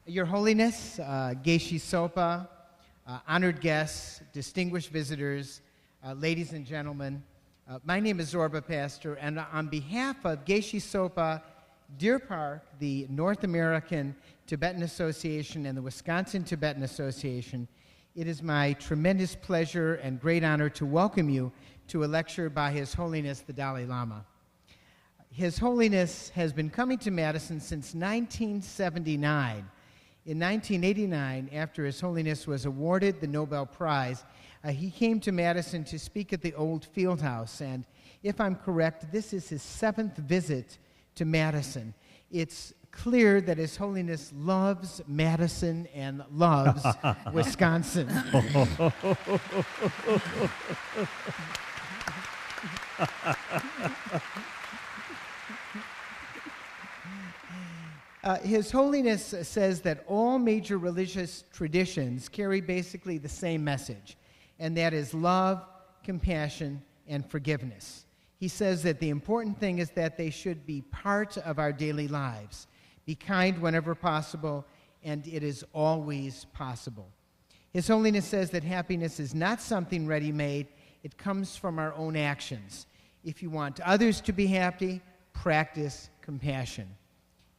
Your Holiness, Geshe Sopa, honored guests, distinguished visitors, ladies and gentlemen, my name is Zorba Pastor, and on behalf of Geshe Sopa, Deer Park, the North American Tibetan Association, and the Wisconsin Tibetan Association, it is my tremendous pleasure and great honor to welcome you to a lecture by His Holiness the Dalai Lama. His Holiness has been coming to Madison since 1979. In 1989, after His Holiness was awarded the Nobel Prize, he came to Madison to speak at the old field house, and if I'm correct, this is his 7th visit to Madison. It's clear that His Holiness loves Madison and loves Wisconsin. His Holiness says that all major religious traditions carry basically the same message, and that is love, compassion, and forgiveness. He says that the important thing is that they should be part of our daily lives. Be kind whenever possible, and it is always possible. His Holiness says that happiness is not something ready-made. It comes from our own actions. If you want others to be happy, practice compassion.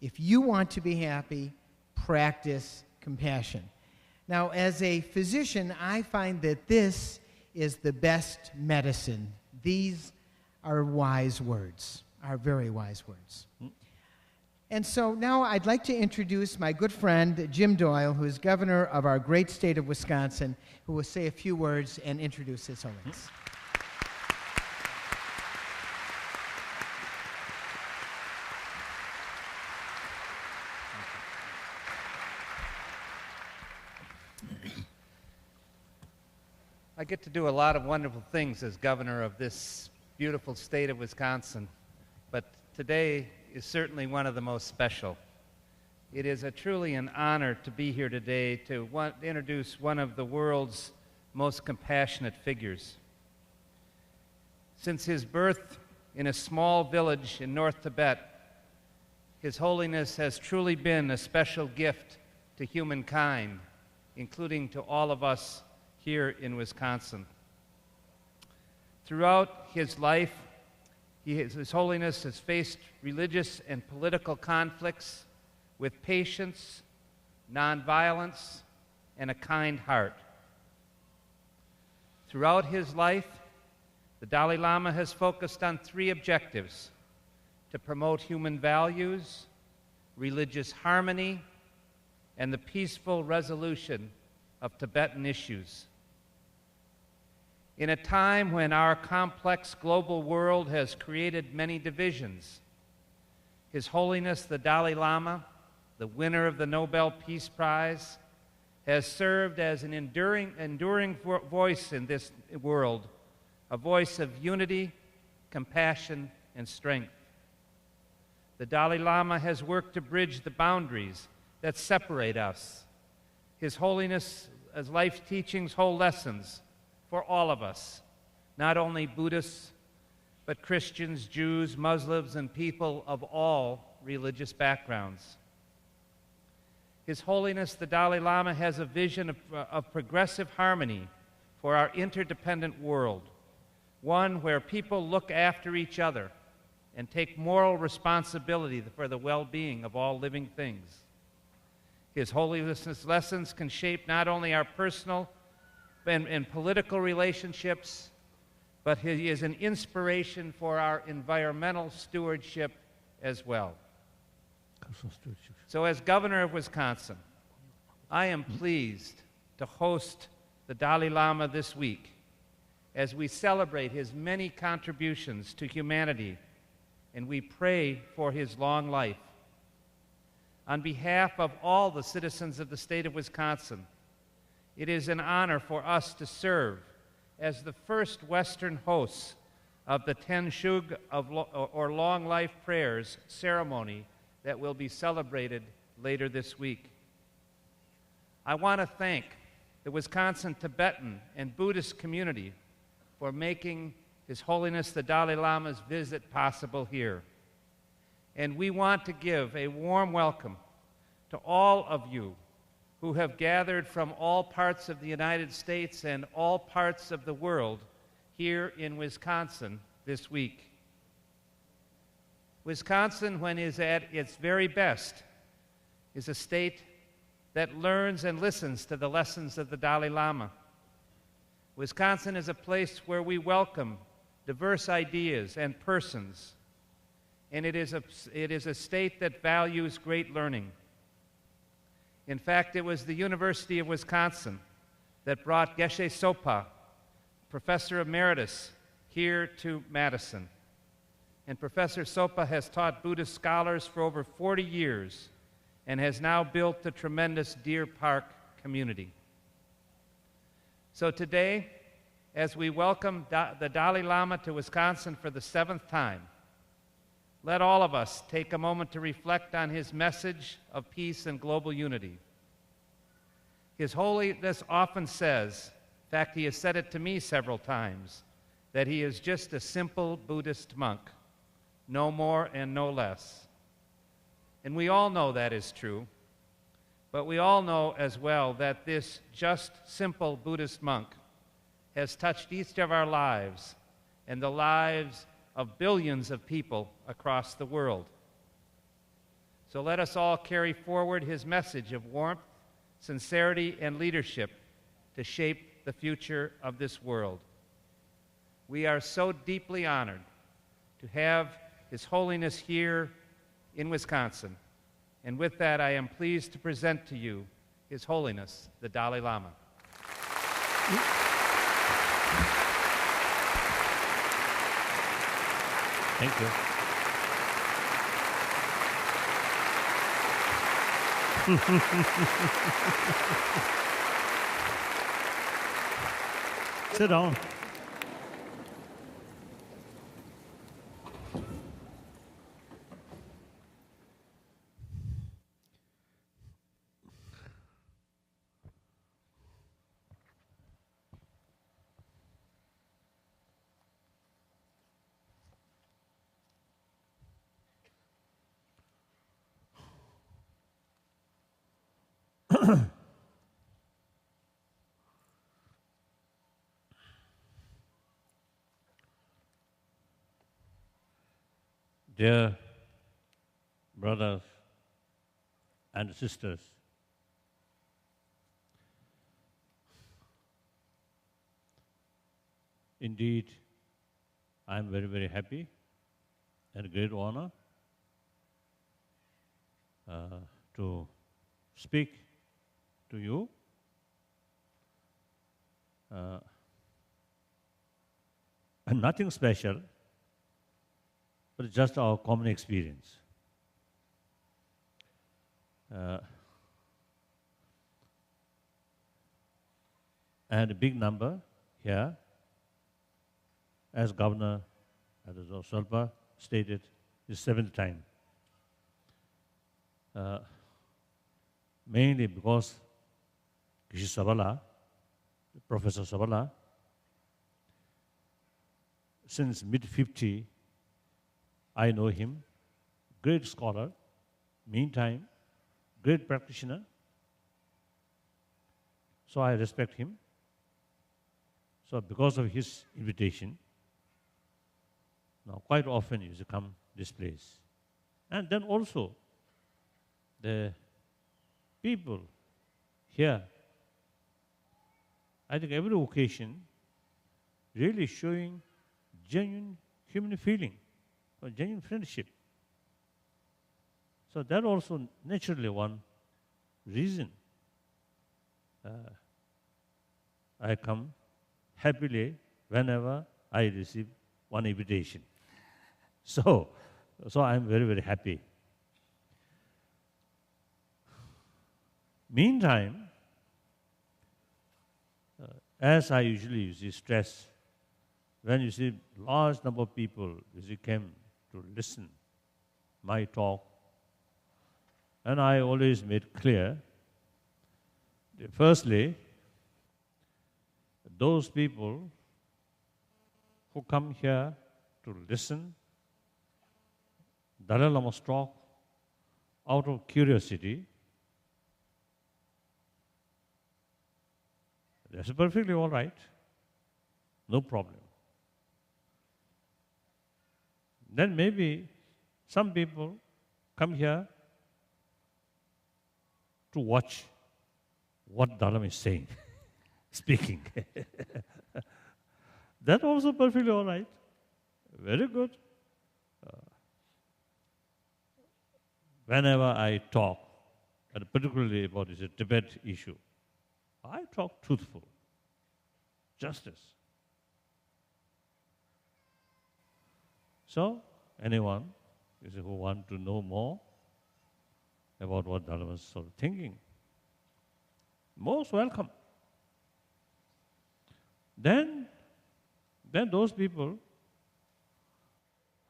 If you want to be happy, practice compassion. Now, as a physician, I find that this is the best medicine. These are wise words, are very wise words. And so now I'd like to introduce my good friend, Jim Doyle, who is governor of our great state of Wisconsin, who will say a few words and introduce His Holiness. I get to do a lot of wonderful things as governor of this beautiful state of Wisconsin, but today is certainly one of the most special. It is truly an honor to be here today to introduce one of the world's most compassionate figures. Since his birth in a small village in North Tibet, His Holiness has truly been a special gift to humankind, including to all of us here in Wisconsin. Throughout his life, His Holiness has faced religious and political conflicts with patience, nonviolence, and a kind heart. Throughout his life, the Dalai Lama has focused on 3 objectives: to promote human values, religious harmony, and the peaceful resolution of Tibetan issues. In a time when our complex global world has created many divisions, His Holiness the Dalai Lama, the winner of the Nobel Peace Prize, has served as an enduring voice in this world, a voice of unity, compassion, and strength. The Dalai Lama has worked to bridge the boundaries that separate us. His Holiness' life teachings hold lessons for all of us, not only Buddhists, but Christians, Jews, Muslims, and people of all religious backgrounds. His Holiness the Dalai Lama has a vision of progressive harmony for our interdependent world, one where people look after each other and take moral responsibility for the well-being of all living things. His Holiness's lessons can shape not only our personal and political relationships, but he is an inspiration for our environmental stewardship as well. So as governor of Wisconsin, I am pleased to host the Dalai Lama this week as we celebrate his many contributions to humanity and we pray for his long life. On behalf of all the citizens of the state of Wisconsin, it is an honor for us to serve as the first Western hosts of the Ten Shug or Long Life Prayers ceremony that will be celebrated later this week. I want to thank the Wisconsin Tibetan and Buddhist community for making His Holiness the Dalai Lama's visit possible here. And we want to give a warm welcome to all of you who have gathered from all parts of the United States and all parts of the world here in Wisconsin this week. Wisconsin, when is at its very best, is a state that learns and listens to the lessons of the Dalai Lama. Wisconsin is a place where we welcome diverse ideas and persons, and it is a state that values great learning. In fact, it was the University of Wisconsin that brought Geshe Sopa, Professor Emeritus, here to Madison. And Professor Sopa has taught Buddhist scholars for over 40 years and has now built a tremendous Deer Park community. So today, as we welcome the Dalai Lama to Wisconsin for the 7th time, let all of us take a moment to reflect on his message of peace and global unity. His Holiness often says, in fact, he has said it to me several times, that he is just a simple Buddhist monk, no more and no less. And we all know that is true, but we all know as well that this just simple Buddhist monk has touched each of our lives and the lives of billions of people across the world. So let us all carry forward his message of warmth, sincerity, and leadership to shape the future of this world. We are so deeply honored to have His Holiness here in Wisconsin. And with that, I am pleased to present to you His Holiness, the Dalai Lama. Thank you. Sit down. Dear brothers and sisters, indeed, I am very, very happy and great honor to speak to you. And nothing special, but just our common experience. And a big number here, as Governor Solpa stated, is 7th time. Mainly because Professor Sabala, since mid-50, I know him, great scholar, meantime, great practitioner. So I respect him. So because of his invitation, now quite often he used to come this place. And then also, the people here, I think every occasion, really showing genuine human feeling, or genuine friendship. So that also naturally one reason I come happily whenever I receive one invitation. So I'm very, very happy. Meantime, as I usually stress, when you see large number of people came to listen my talk, and I always made clear that firstly, those people who come here to listen Dalai Lama's talk out of curiosity, That's perfectly all right. No problem. Then maybe some people come here to watch what Dalai is saying, speaking. That also perfectly all right. Very good. Whenever I talk, and particularly about this Tibet issue, I talk truthful, justice. So, anyone who want to know more about what Dalai was sort of thinking, most welcome. Then those people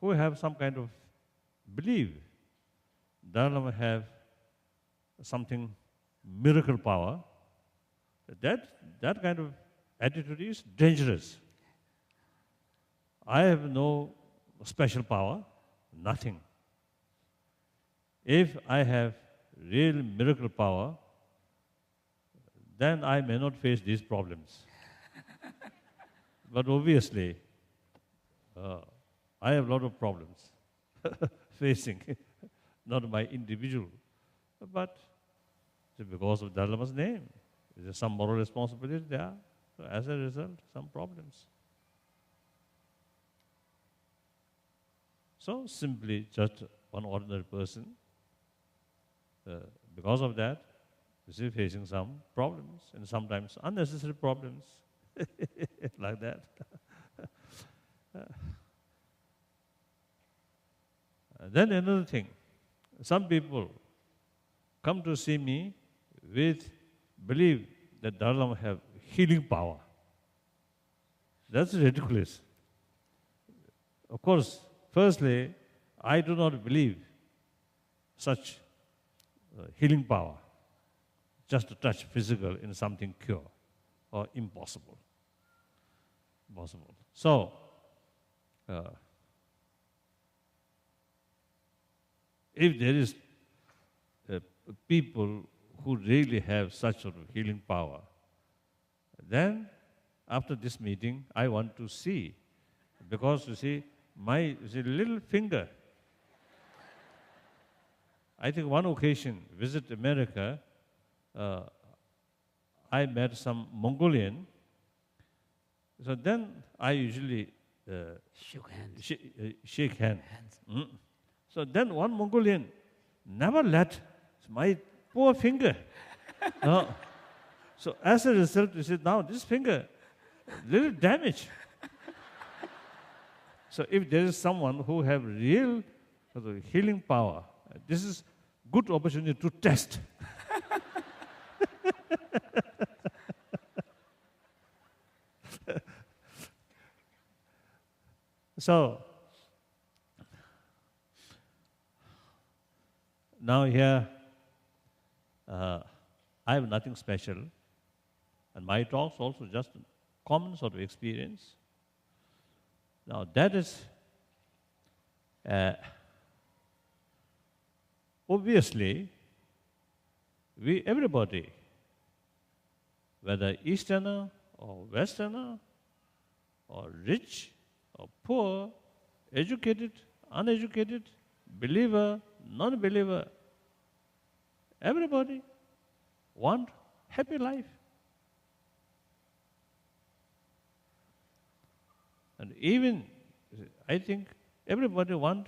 who have some kind of belief Dalai have something miracle power, that kind of attitude is dangerous. I have no special power, nothing. If I have real miracle power, then I may not face these problems. But obviously, I have a lot of problems facing, not my individual, but because of Dalai Lama's name. There's some moral responsibility there. So as a result, some problems. So simply just one ordinary person, because of that, is facing some problems, and sometimes unnecessary problems, like that. Then another thing, some people come to see me with belief that Dalai Lama have healing power. That's ridiculous. Of course, firstly, I do not believe such healing power, just to touch physical in something cure or impossible. So, if there is people who really have such sort of healing power, then after this meeting, I want to see. Because, you see, my little finger, I think one occasion, visit America, I met some Mongolian. So then I usually shake hands. Mm. So then one Mongolian never let my poor finger. So as a result, you see, now this finger, little damage. So if there is someone who have real healing power, this is good opportunity to test. So, now here, I have nothing special, and my talks also just common sort of experience. Now that is, obviously, everybody, whether Easterner or Westerner, or rich or poor, educated, uneducated, believer, non-believer, everybody want happy life. And even, I think, everybody want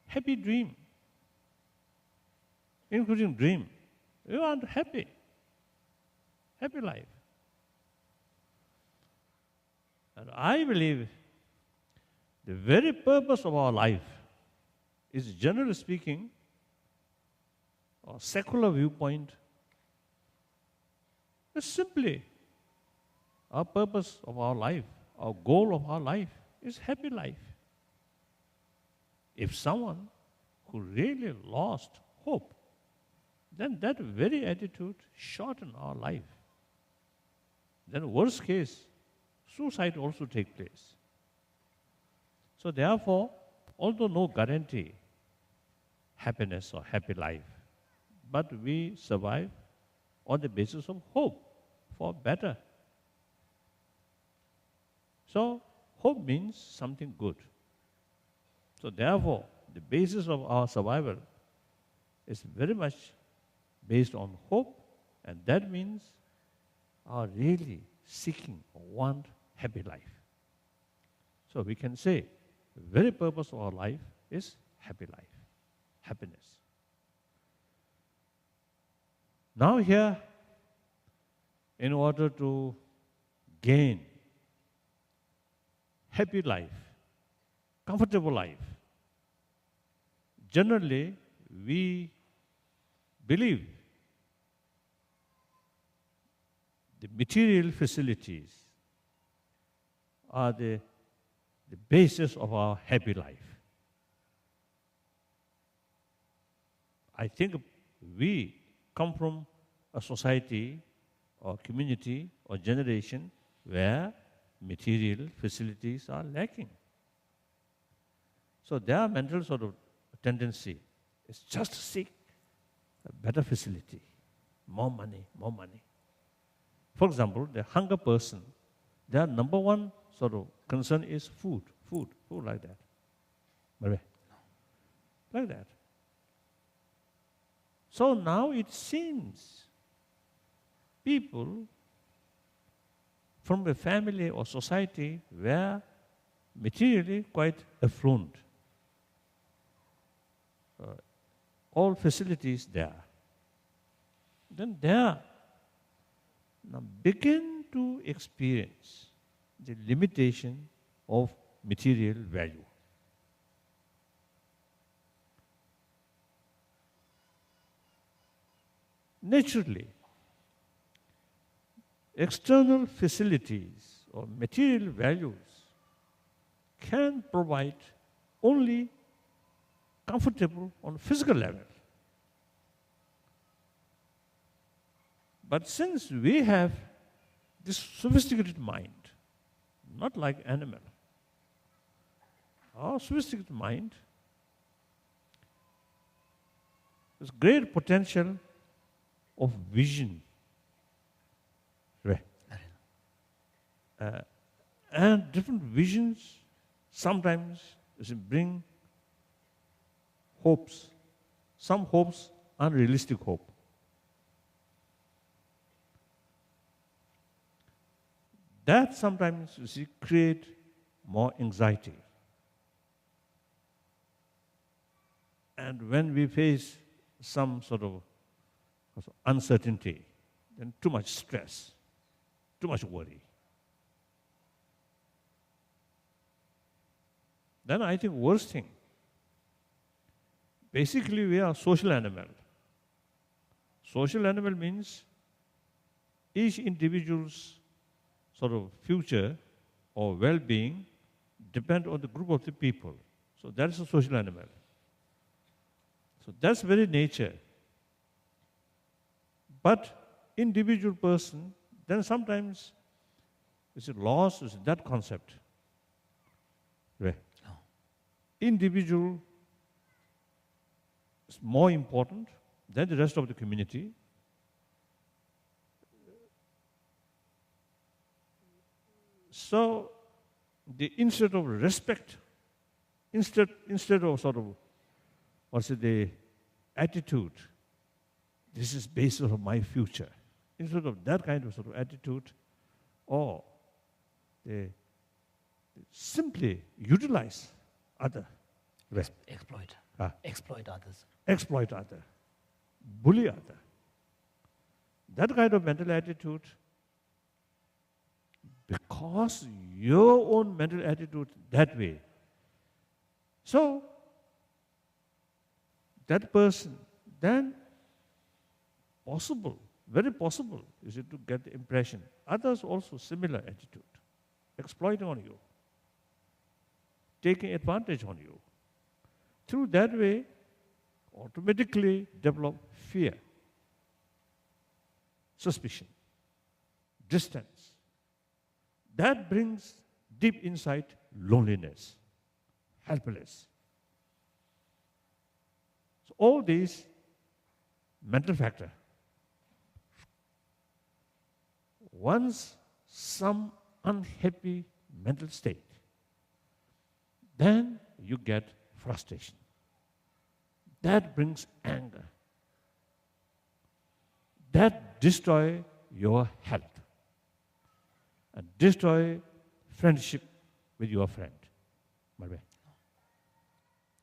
happy dream, including dream. We want happy life. And I believe the very purpose of our life is, generally speaking, a secular viewpoint, is simply our purpose of our life, our goal of our life is happy life. If someone who really lost hope, then that very attitude shorten our life. Then worst case, suicide also take place. So therefore, although no guarantee happiness or happy life, but we survive on the basis of hope for better So, hope means something good. So, therefore, the basis of our survival is very much based on hope, and that means our really seeking or want happy life. So, we can say the very purpose of our life is happy life, happiness. Now here, in order to gain happy life, comfortable life, generally we believe the material facilities are the basis of our happy life. I think we come from a society or community or generation where material facilities are lacking. So their mental sort of tendency is just to seek a better facility, more money, more money. For example, the hunger person, their number one sort of concern is food like that. Like that. So now it seems people from a family or society were materially quite affluent. All facilities there. Then there now begin to experience the limitation of material value. Naturally, external facilities or material values can provide only comfortable on physical level. But since we have this sophisticated mind, not like animal, our sophisticated mind has great potential of vision. And different visions sometimes bring hopes. Some hopes, unrealistic hope. That sometimes, create more anxiety. And when we face some sort of uncertainty, then too much stress, too much worry. Then I think worst thing, basically we are social animal. Social animal means each individual's sort of future or well-being depend on the group of the people. So that's a social animal. So that's very nature. But individual person, then sometimes is lost is that concept. Right? Oh. Individual is more important than the rest of the community. So, instead of respect, instead of sort of, the attitude, this is based on my future. Instead of that kind of sort of attitude, or they simply utilize other. Exploit. Exploit others. Exploit other. Bully other. That kind of mental attitude, because your own mental attitude that way. So, that person then possible, very possible, is it to get the impression. Others also similar attitude, exploiting on you, taking advantage on you. Through that way, automatically develop fear, suspicion, distance. That brings deep inside loneliness, helpless. So all these mental factor. Once some unhappy mental state, then you get frustration. That brings anger. That destroys your health and destroy friendship with your friend.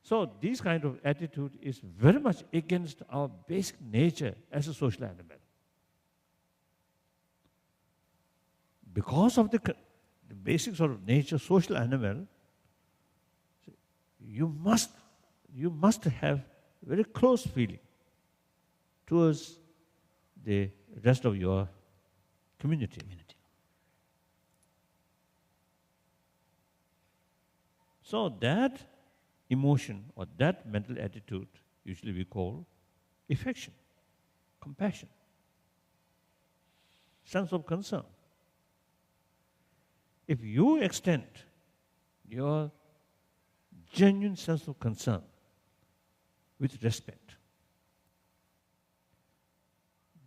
So this kind of attitude is very much against our basic nature as a social animal. Because of the basic sort of nature, social animal, you must have very close feeling towards the rest of your community. So that emotion or that mental attitude, usually we call affection, compassion, sense of concern. If you extend your genuine sense of concern with respect,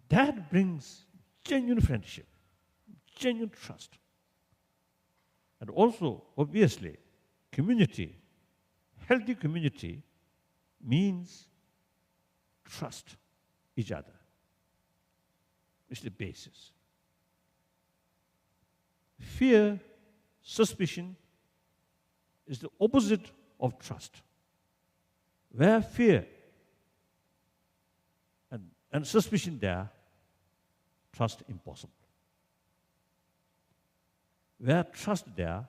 that brings genuine friendship, genuine trust. And also, obviously, community, healthy community means trust each other. It's the basis. Fear, suspicion is the opposite of trust. Where fear and suspicion there, trust impossible. Where trust there,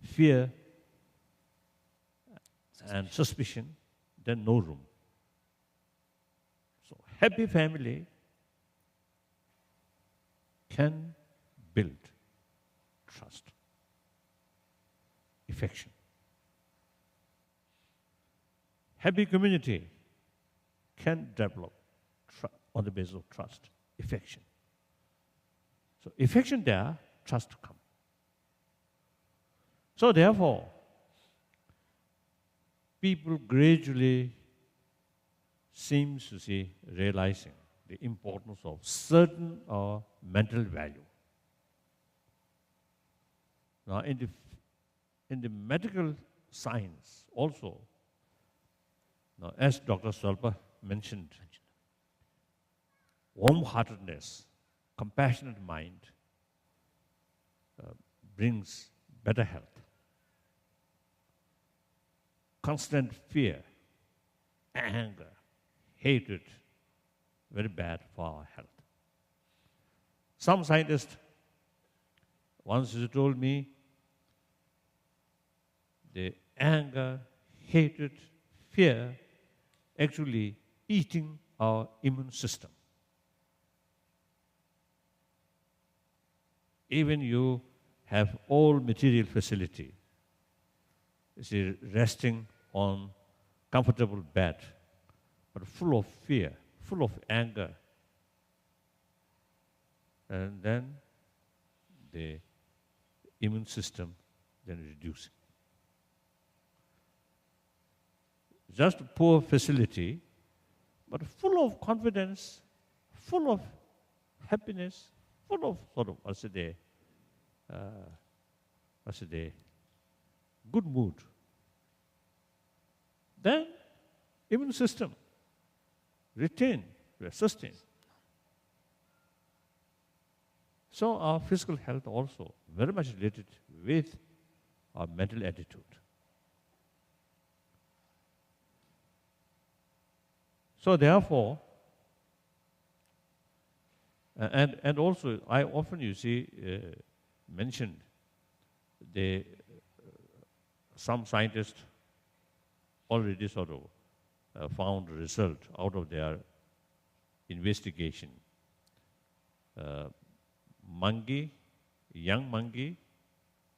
fear and suspicion, then no room. So happy family can build trust, affection. Happy community can develop on the basis of trust, affection. So affection there, trust to come. So therefore, people gradually seems to see realizing the importance of certain mental value. Now, in the medical science also, now as Dr. Swalpa mentioned, warm-heartedness, compassionate mind brings better health. Constant fear, anger, hatred, very bad for our health. Some scientist once told me the anger, hatred, fear actually eating our immune system. Even you have all material facility, you see, resting on comfortable bed, but full of fear, full of anger. And then the immune system then reducing. Just poor facility, but full of confidence, full of happiness, full of sort of, good mood. Then immune system retain, sustain. So our physical health also very much related with our mental attitude. So therefore, and also I often, you see, mentioned some scientists already sort of found a result out of their investigation.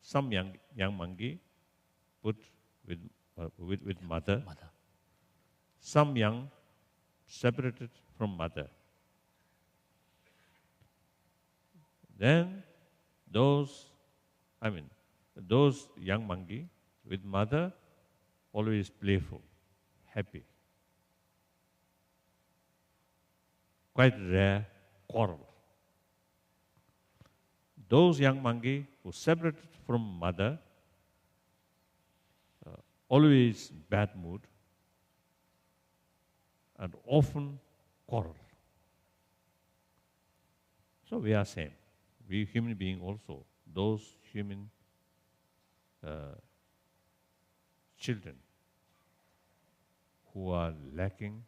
Some young monkey put with mother. Some young separated from mother. Then those young monkey with mother always playful, happy. Quite rare quarrel. those young monkeys who separated from mother, always bad mood, and often quarrel. So we are same. We human beings also, those human children who are lacking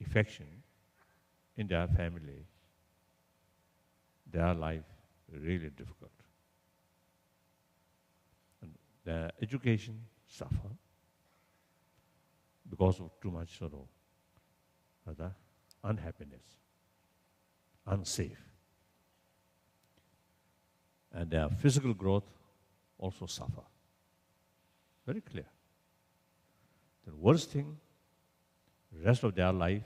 affection in their family, their life really difficult. And their education suffer because of too much sorrow, rather unhappiness, unsafe. And their physical growth also suffer. Very clear. The worst thing, rest of their life,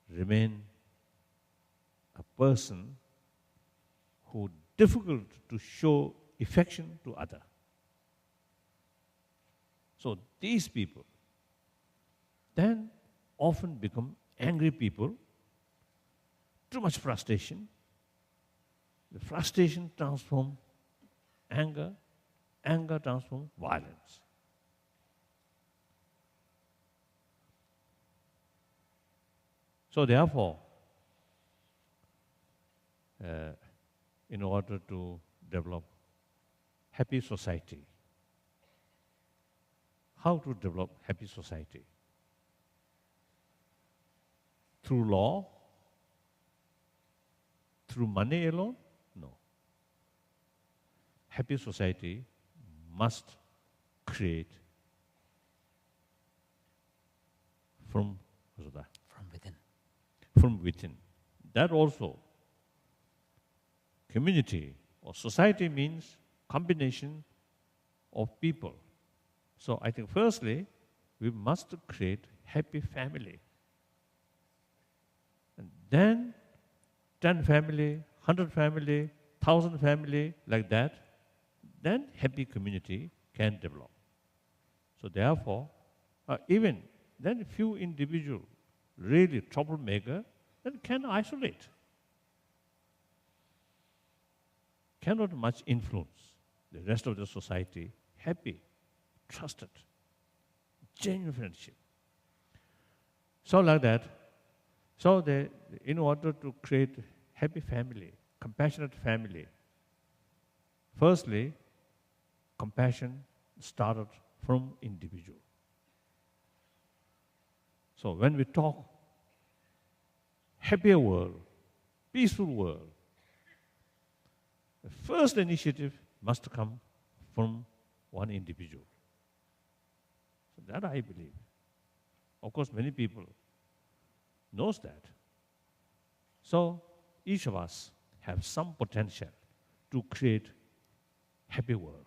remain a person who difficult to show affection to other. So these people then often become angry people, too much frustration. The frustration transforms anger, anger transforms violence. So therefore, in order to develop happy society, how to develop happy society? Through law? Through money alone? No. Happy society must create from within. From within. That also, community or society means combination of people. So I think firstly, we must create happy family. And then 10 family, 100 family, 1,000 family, like that, then happy community can develop. So therefore, even then few individual really troublemaker, then can isolate. Cannot much influence the rest of the society. Happy, trusted, genuine friendship. So like that, so in order to create happy family, compassionate family, firstly, compassion started from individual. So when we talk happier world, peaceful world, the first initiative must come from one individual. So that I believe. Of course, many people knows that. So each of us have some potential to create happy world.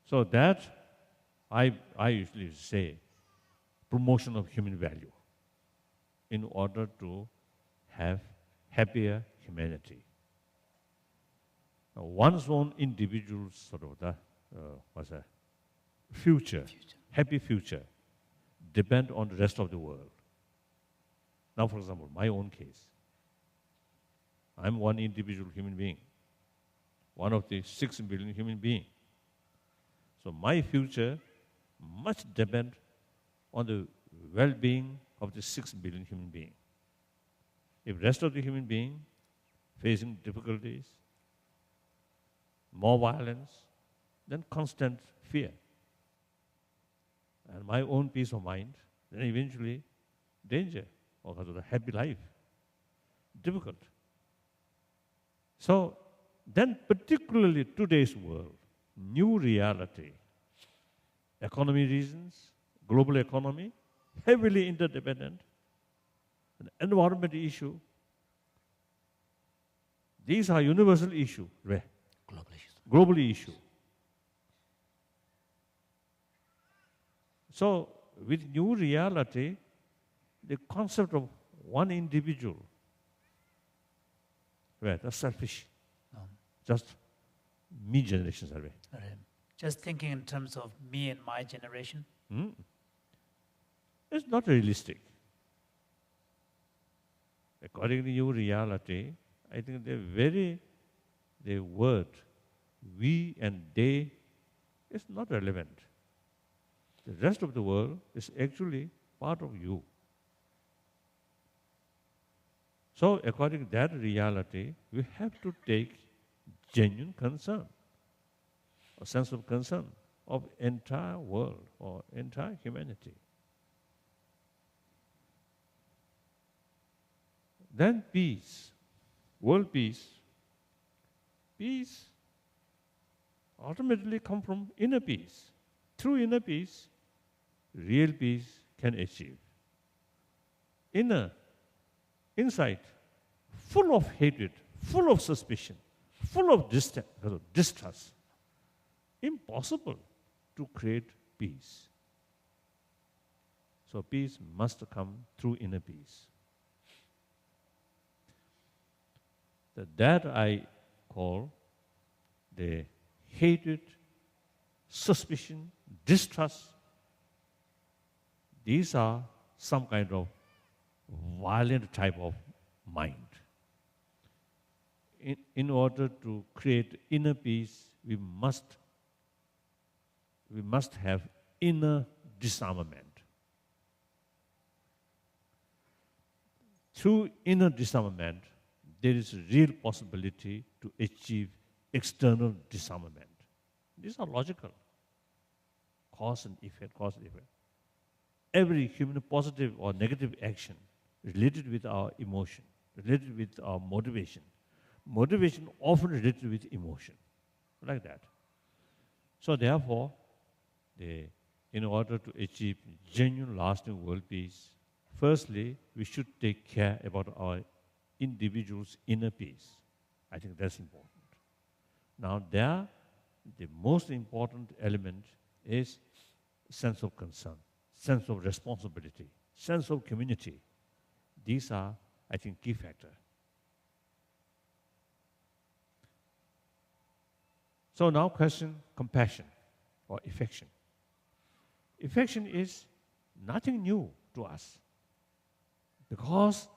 So that I usually say promotion of human value in order to have happier humanity. Now, one's own individual sort of the future, happy future, depend on the rest of the world. Now, for example, my own case. I'm one individual human being, one of the 6 billion human beings. So my future must depend on the well-being of the 6 billion human beings. If rest of the human being facing difficulties, more violence, then constant fear. And my own peace of mind, then eventually danger or the happy life. Difficult. So then particularly today's world, new reality, economy reasons, global economy, heavily interdependent, an environment issue. These are universal issue, global issue. So with new reality, the concept of one individual, that's selfish. Just me generations are. Just thinking in terms of me and my generation. It's not realistic. according to your reality, I think the word we and they is not relevant. The rest of the world is actually part of you. So according to that reality, we have to take genuine concern, a sense of concern of entire world or entire humanity. Then peace, world peace. Peace ultimately comes from inner peace. Through inner peace, real peace can achieve. Inside, full of hatred, full of suspicion, full of distrust. Impossible to create peace. So peace must come through inner peace. That I call the hatred, suspicion, distrust. These are some kind of violent type of mind. In order to create inner peace, we must have inner disarmament. Through inner disarmament, there is a real possibility to achieve external disarmament. These are logical. Cause and effect, cause and effect. Every human positive or negative action related with our emotion, related with our motivation. Motivation often related with emotion, like that. So therefore, in order to achieve genuine lasting world peace, firstly, we should take care about our individual's inner peace. I think that's important. Now the most important element is sense of concern, sense of responsibility, sense of community. These are, I think, key factors. So now question compassion or affection. Affection is nothing new to us because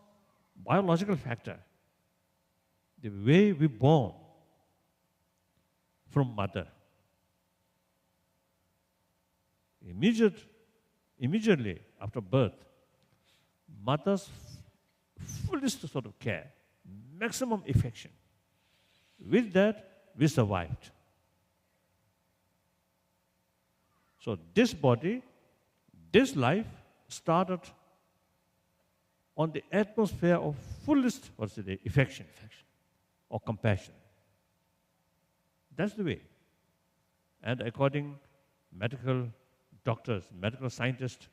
biological factor, the way we born from mother, immediately after birth, mother's fullest sort of care, maximum affection. With that, we survived. So this body, this life started on the atmosphere of fullest, affection or compassion. That's the way. And according medical doctors, medical scientists,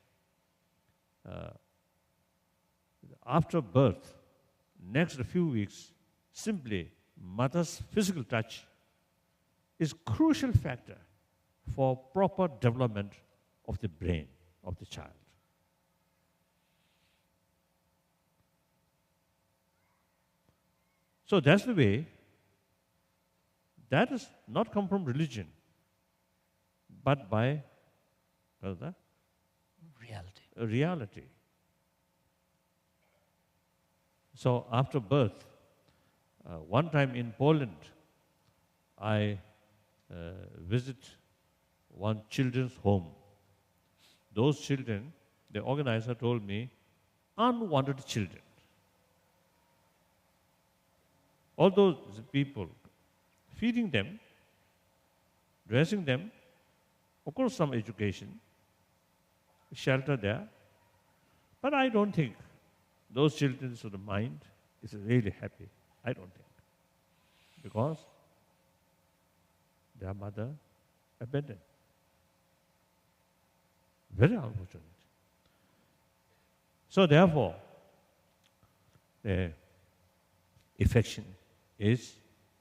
after birth, next few weeks, simply mother's physical touch is crucial factor for proper development of the brain of the child. So that's the way. That is not come from religion, but by reality. So after birth, one time in Poland, I visit one children's home. Those children, the organizer told me, unwanted children. All those people, feeding them, dressing them, of course some education, shelter there. But I don't think those children's sort of mind is really happy. I don't think. Because their mother abandoned. Very unfortunate. So therefore, the affection is,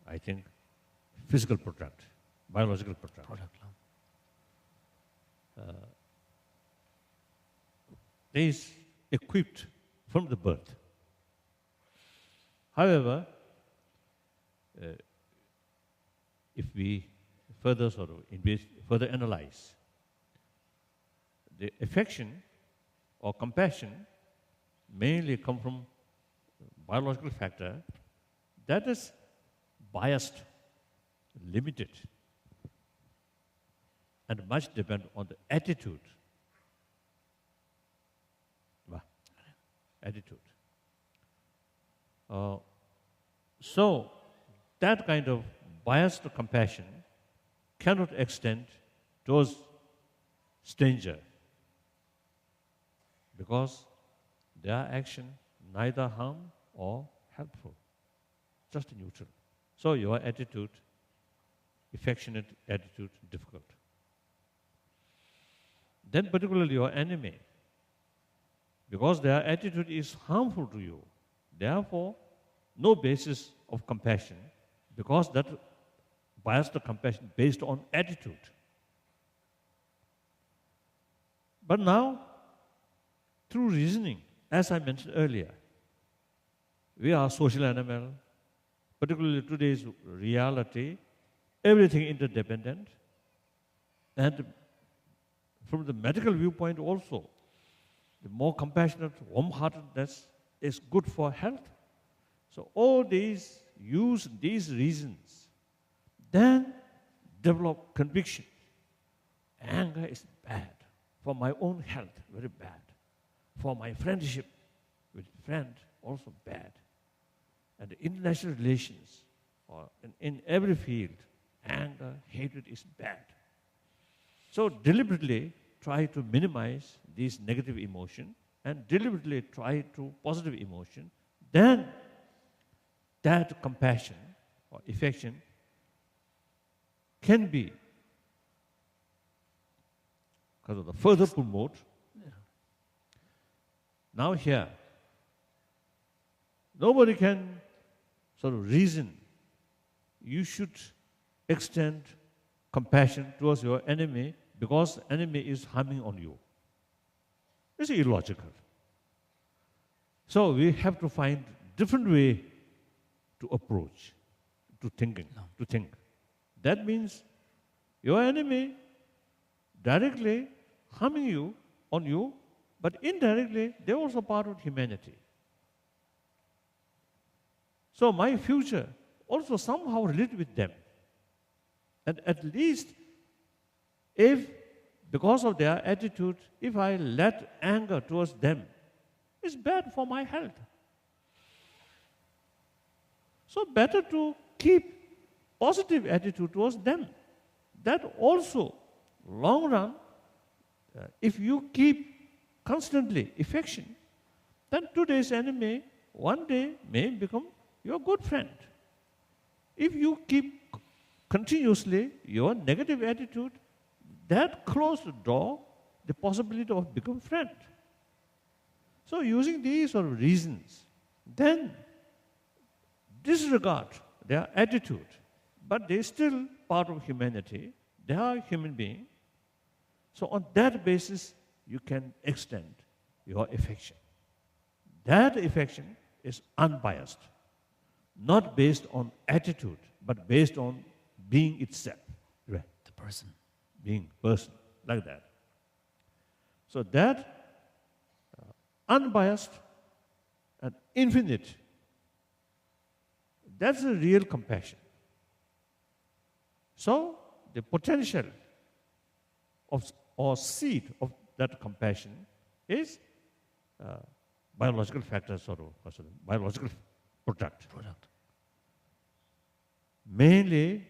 I think, physical product, biological product. It is equipped from the birth. However, if we further further analyze, the affection or compassion mainly come from biological factor, that is biased, limited, and much depend on the attitude. Attitude. So, that kind of biased compassion cannot extend towards stranger because their action neither harm or helpful, just neutral. So your attitude, affectionate attitude, difficult. Then particularly your enemy, because their attitude is harmful to you, therefore no basis of compassion, because that biased compassion based on attitude. But now, through reasoning, as I mentioned earlier, we are social animal, particularly today's reality, everything interdependent, and from the medical viewpoint also, the more compassionate, warm-heartedness is good for health. So all these use these reasons, then develop conviction. Anger is bad. For my own health, very bad. For my friendship with friend, also bad. And the international relations, or in every field, anger, hatred is bad. So deliberately try to minimize these negative emotion and deliberately try to positive emotion, then that compassion or affection can be because of the further promote. Now here, nobody can sort of reason you should extend compassion towards your enemy because the enemy is harming on you. It's illogical. So we have to find different way to approach, to thinking, to think. That means your enemy directly harming you, on you, but indirectly, they're also part of humanity. So my future also somehow related with them. And at least if, because of their attitude, if I let anger towards them, it's bad for my health. So better to keep positive attitude towards them. That also, long run, if you keep constantly affection, then today's enemy one day may become your good friend. If you keep continuously your negative attitude, that closes the door, the possibility of becoming friend. So using these sort of reasons, then disregard their attitude, but they're still part of humanity. They are human beings. So on that basis, you can extend your affection. That affection is unbiased, not based on attitude, but based on being itself. Right? The person. Being person, like that. So that unbiased and infinite, that's a real compassion. So the potential of or seed of that compassion is biological factors or biological product. Mainly,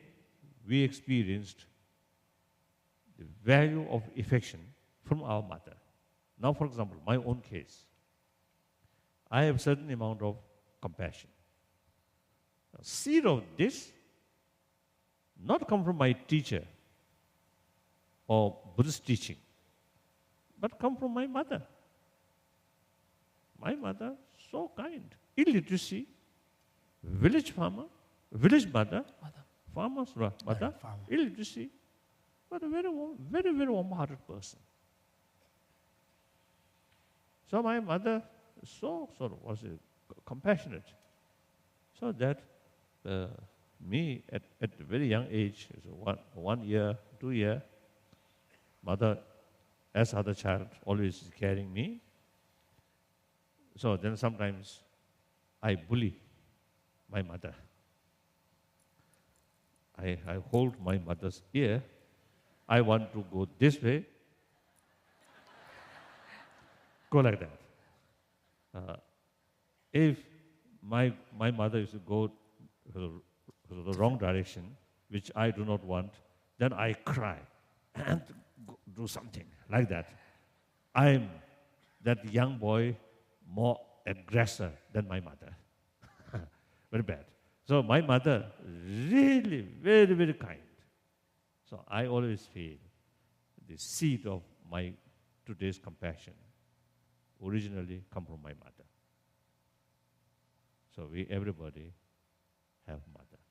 we experienced the value of affection from our mother. Now, for example, my own case, I have a certain amount of compassion. The seed of this not come from my teacher or Buddhist teaching, but come from my mother. My mother, so kind. Illiteracy, village farmer, village mother, farmer's mother, illiteracy, but a very, very, very warm-hearted person. So my mother so sort of was compassionate, so that me at a very young age, so 1 year, 2 year, mother, as other child, always carrying me. So then sometimes I bully my mother. I hold my mother's ear. I want to go this way. Go like that. If my mother is to go the wrong direction, which I do not want, then I cry and do something like that. I'm that young boy more aggressor than my mother. Very bad. So my mother really very, very kind. So I always feel the seed of my today's compassion originally come from my mother. So we everybody have mother.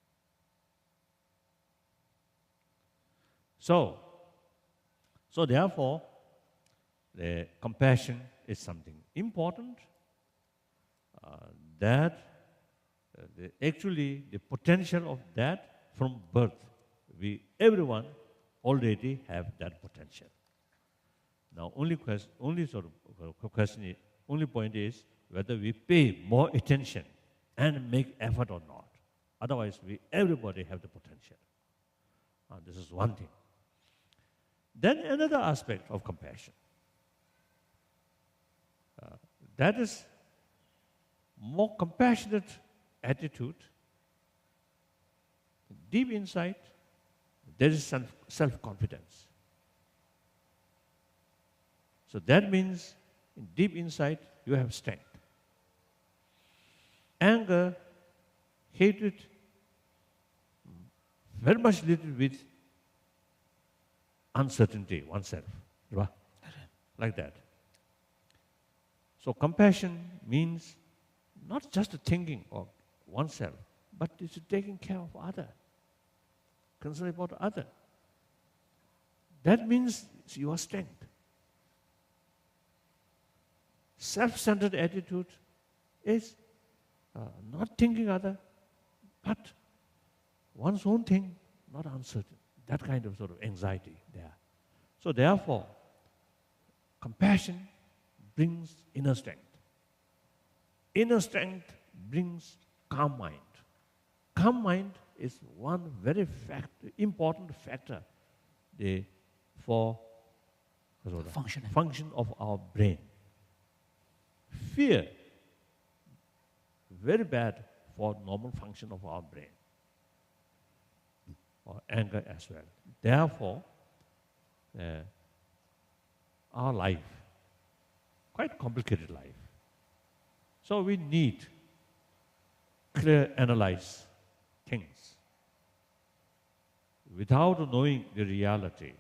So therefore, the compassion is something important that actually the potential of that from birth, everyone already have that potential. Now, only point is whether we pay more attention and make effort or not. Otherwise, everybody have the potential. This is one thing. Then another aspect of compassion. That is more compassionate attitude. Deep inside, there is self-confidence. So that means deep inside, you have strength. Anger, hatred, very much related with uncertainty, oneself. Like that. So compassion means not just thinking of oneself, but it's taking care of other, concern about other. That means your strength. Self-centered attitude is not thinking other, but one's own thing, not uncertain. That kind of sort of anxiety there. So therefore, compassion brings inner strength. Inner strength brings calm mind. Calm mind is one very important factor for the function of our brain. Fear, very bad for normal function of our brain, or anger as well. Therefore, our life, quite complicated life. So we need clear analyze things. Without knowing the reality,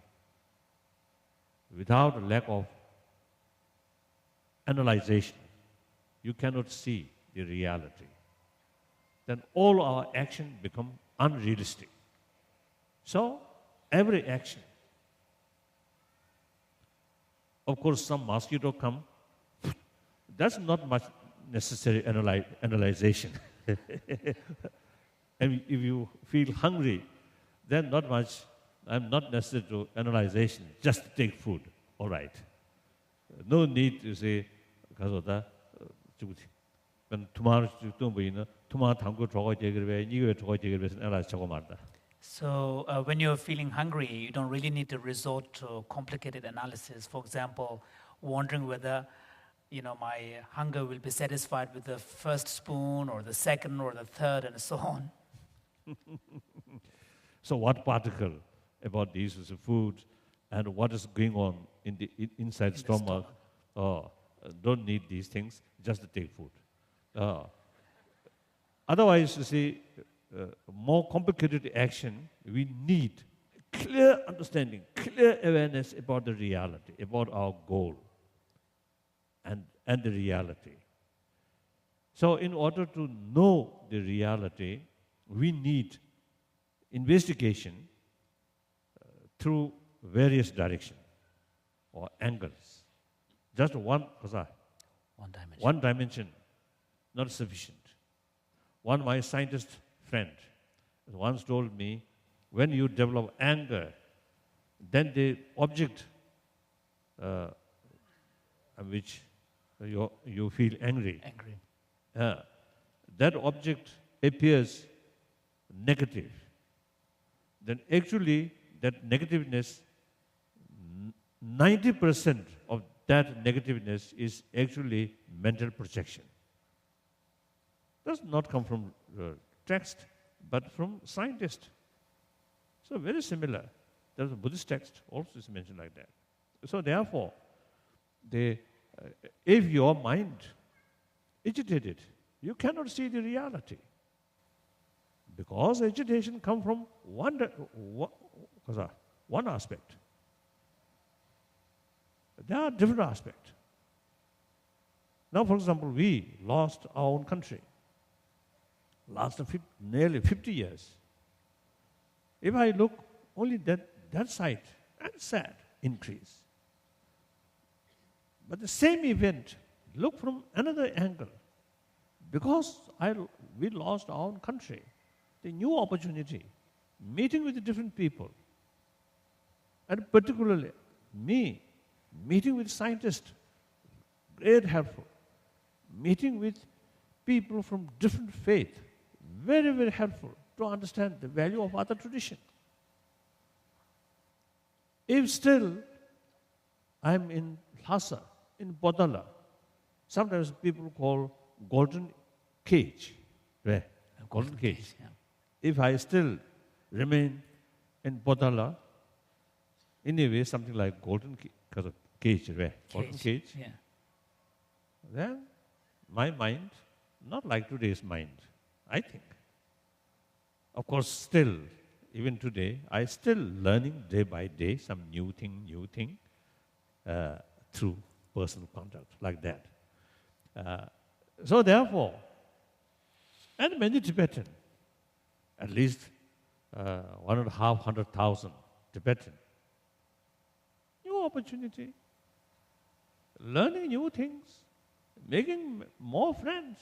without a lack of analyzation, you cannot see the reality. Then all our action become unrealistic. So every action, of course, some mosquito come. That's not much necessary analyzation. And if you feel hungry, then not much. I'm not necessary to analyzation. Just take food. All right. No need to say because of that. So when you're feeling hungry, you don't really need to resort to complicated analysis. For example, wondering whether my hunger will be satisfied with the first spoon or the second or the third and so on. So what particle about these is food and what is going on in the inside stomach? Don't need these things, just take food. Otherwise, you see, more complicated action, we need clear understanding, clear awareness about the reality, about our goal and the reality. So in order to know the reality, we need investigation through various directions or angles. Just one dimension, not sufficient. One my scientist friend once told me, when you develop anger, then the object which you feel angry, that object appears negative, then actually that negativeness, 90% of that negativeness is actually mental projection. Does not come from text, but from scientists. So very similar. There's a Buddhist text also is mentioned like that. So therefore, if your mind agitated, you cannot see the reality. Because agitation comes from one aspect. There are different aspects. Now, for example, we lost our own country. Last nearly 50 years. If I look only that side, and sad increase. But the same event, look from another angle. Because we lost our own country, the new opportunity, meeting with different people, and particularly me, meeting with scientists, great helpful. Meeting with people from different faith, very, very helpful to understand the value of other tradition. If still I'm in Lhasa, in Bodala, sometimes people call golden cage. Right? Golden cage. Yeah. If I still remain in Bodala, anyway, something like golden cage, right? Golden cage. Yeah. Then my mind, not like today's mind, I think. Of course, still, even today, I still learning day by day some new thing through personal contact, like that. So therefore, and many Tibetan, at least 150,000 Tibetan, new opportunity, learning new things, making more friends.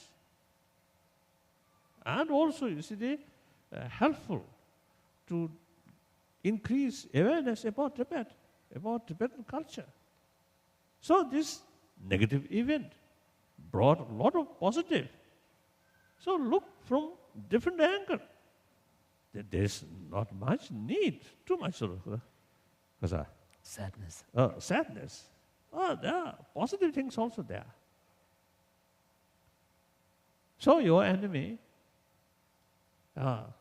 And also, you see, they helpful to increase awareness about Tibet, about Tibetan culture. So this negative event brought a lot of positive. So look from different angle. There's not much need, too much sort of Sadness. sadness. There are positive things also there. So your enemy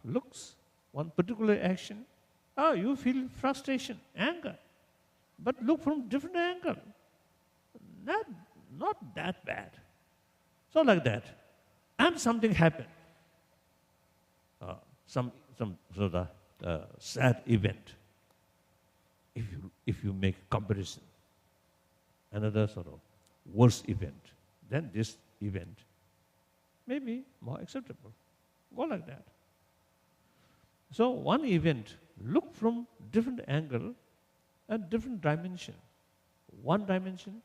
looks one particular action, you feel frustration, anger. But look from different angle. Not that bad. So like that. And something happened. Some sort of sad event. If you make comparison, another sort of worse event, then this event may be more acceptable. Go like that. So one event, look from different angle and different dimension. 1 dimension,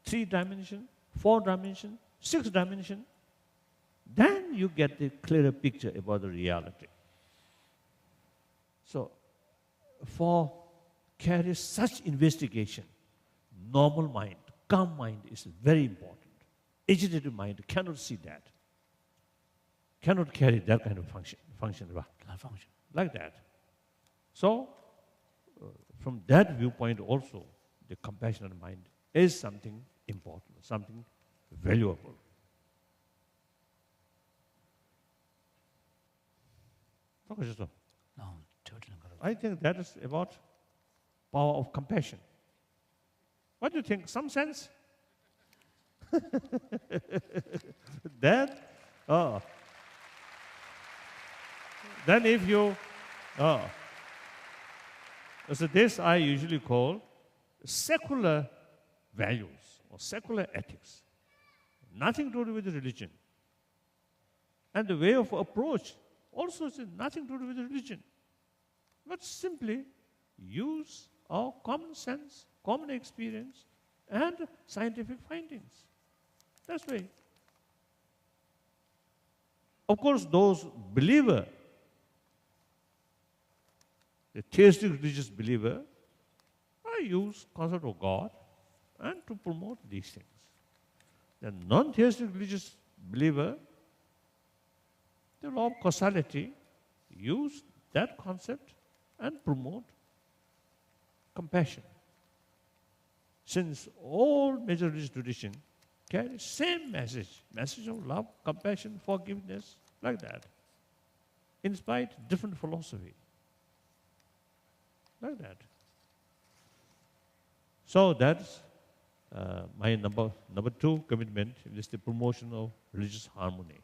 3 dimension, 4 dimension, 6 dimension. Then you get the clearer picture about the reality. So for carry such investigation, normal mind, calm mind is very important. Agitated mind cannot see that. Cannot carry that kind of function. Like that. So, from that viewpoint also, the compassionate mind is something important, something valuable. No, totally. I think that is about power of compassion. What do you think? Some sense? Then if you, so this I usually call secular values or secular ethics. Nothing to do with religion. And the way of approach also is nothing to do with religion. But simply use our common sense, common experience, and scientific findings. That's the way. Of course, those believers, the theistic religious believer, I use concept of God and to promote these things. The non-theistic religious believer the law of causality, use that concept and promote compassion. Since all major religious traditions carry same message of love, compassion, forgiveness, like that, in spite of different philosophy, like that. So that's my number two commitment is the promotion of religious harmony.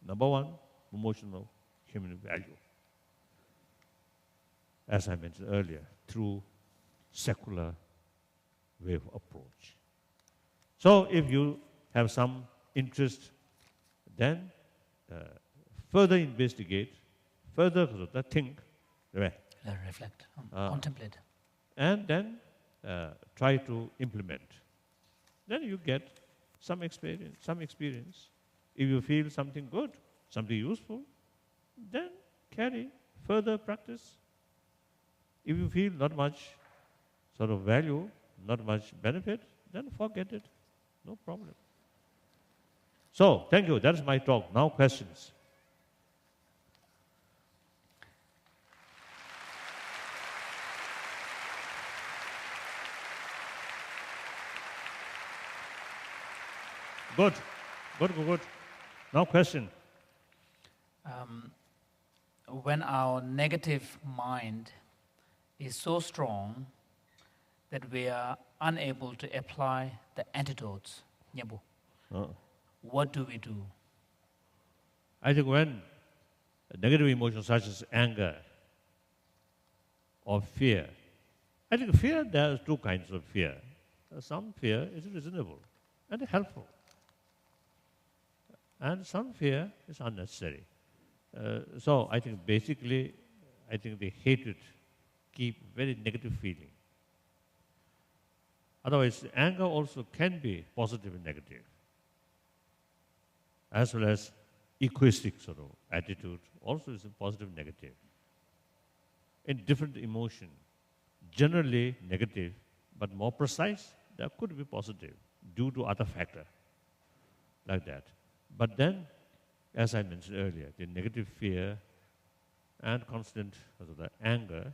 Number one, promotion of human value. As I mentioned earlier, through secular way of approach. So if you have some interest, then further investigate, further think, reflect, contemplate. And then try to implement. Then you get some experience. If you feel something good, something useful, then carry further practice. If you feel not much sort of value, not much benefit, then forget it. No problem. So, thank you. That's my talk. Now questions. Good. Now question. When our negative mind is so strong that we are unable to apply the antidotes, Nyabu, what do we do? I think when negative emotions such as anger or fear, I think fear, there's two kinds of fear. Some fear is reasonable and helpful. And some fear is unnecessary. So I think basically, the hatred keep very negative feeling. Otherwise, anger also can be positive and negative, as well as egoistic sort of attitude also is a positive and negative. In different emotion, generally negative, but more precise, there could be positive due to other factor, like that. But then, as I mentioned earlier, the negative fear and constant the anger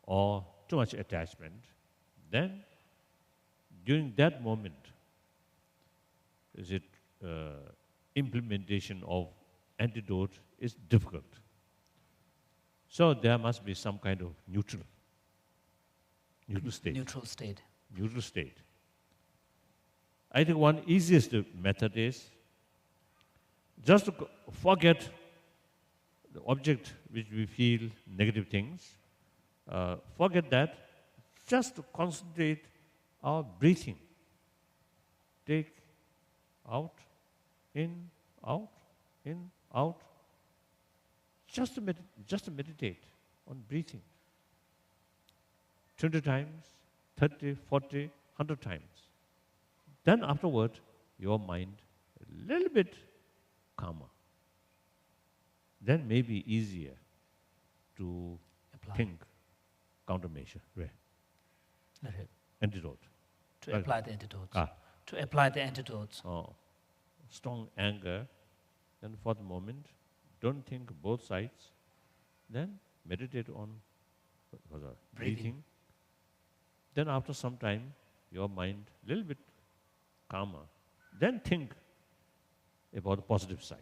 or too much attachment, then during that moment, is it implementation of antidote is difficult. So there must be some kind of neutral state. Neutral state. I think one easiest method is just to forget the object which we feel negative things, forget that, just to concentrate our breathing. Take out, in, out, in, out. Just to meditate on breathing. 20 times, 30, 40, 100 times. Then afterward, your mind a little bit calmer. Then maybe easier to think countermeasure. Antidote. To apply the antidotes. To apply the antidotes. Strong anger, then for the moment, don't think both sides. Then meditate on breathing. Then after some time, your mind a little bit calmer. Then think about the positive side.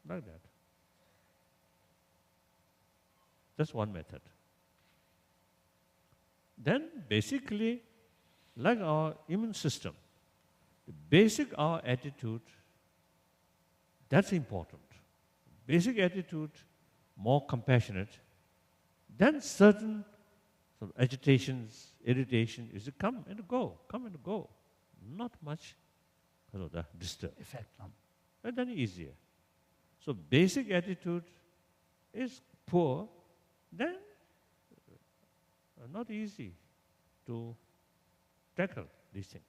Like that. That's one method. Then basically, like our immune system, the basic our attitude, that's important. Basic attitude, more compassionate. Then certain sort of agitations, irritation is to come and go. Not much the disturb. Effect. And then easier. So basic attitude is poor, then not easy to tackle these things.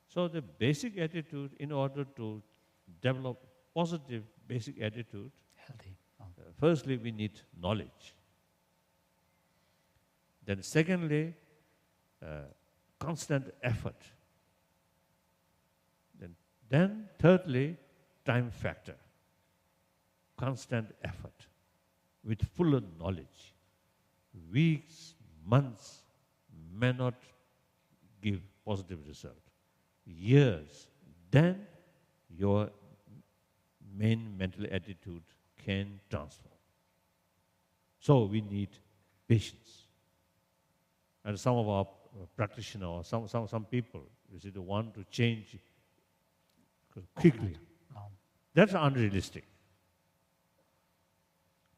So the basic attitude, in order to develop positive basic attitude, healthy. Firstly, we need knowledge. Then secondly, constant effort. Then thirdly, time factor. Constant effort with fuller knowledge. Weeks, months may not give positive result. Years, then your main mental attitude can transform. So we need patience. And some of our practitioners, some people, they want to change quickly. No. That's unrealistic.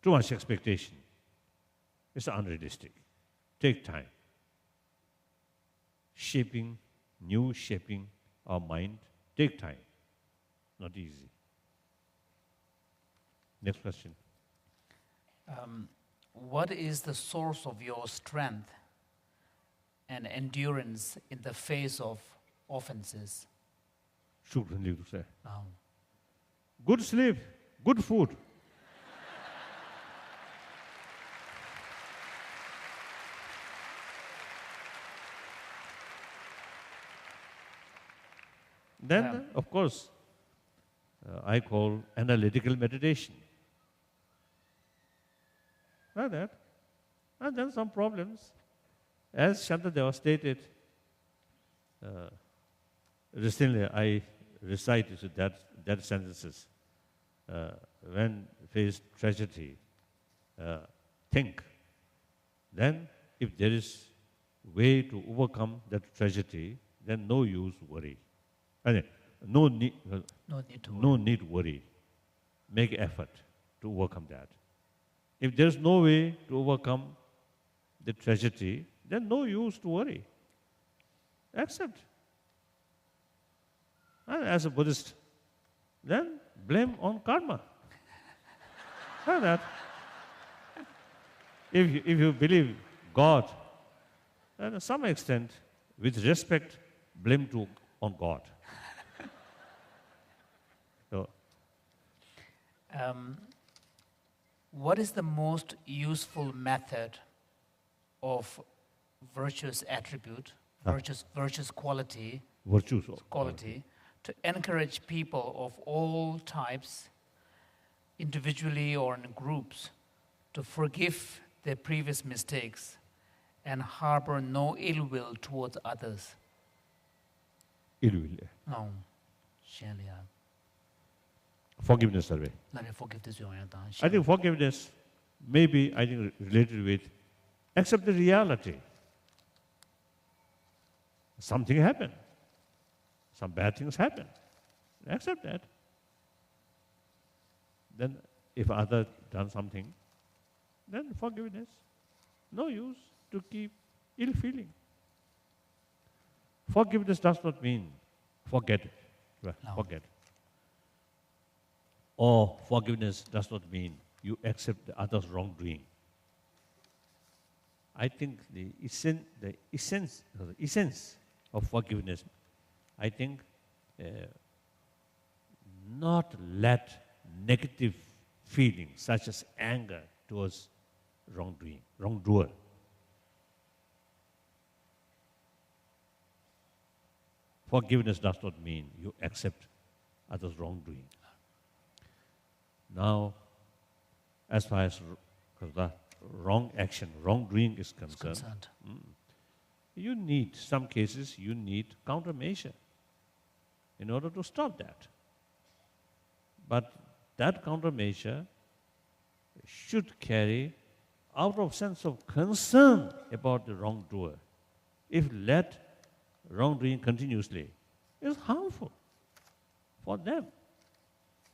Too much expectation. It's unrealistic. Take time. Shaping our mind, take time. Not easy. Next question. What is the source of your strength and endurance in the face of offenses? Shukran liku say. No. Good sleep, good food. Then, of course, I call analytical meditation. Like that. And then some problems. As Shantadeva stated, recently I recited that sentences. When faced tragedy, think. Then, if there is way to overcome that tragedy, then no use worry. No need to worry. Make effort to overcome that. If there's no way to overcome the tragedy, then no use to worry. Accept. And as a Buddhist, then blame on karma. Like that. If you believe God, then to some extent, with respect, blame on God. So, what is the most useful method of virtuous attribute, virtuous quality, to encourage people of all types, individually or in groups, to forgive their previous mistakes and harbor no ill will towards others? Ill will. No. Forgiveness survey. I think forgiveness may be related with accept the reality. Something happened. Some bad things happen. Accept that. Then if other done something, then forgiveness. No use to keep ill feeling. Forgiveness does not mean forget. No. Forget. Or forgiveness does not mean you accept the other's wrongdoing. I think the essence of forgiveness, I think, not let negative feelings such as anger towards wrongdoer. Forgiveness does not mean you accept others' wrongdoing. Now, as far as the wrongdoing is concerned, you need, some cases, you need countermeasure in order to stop that. But that countermeasure should carry out of sense of concern about the wrongdoer. If let wrongdoing continuously, it's harmful for them.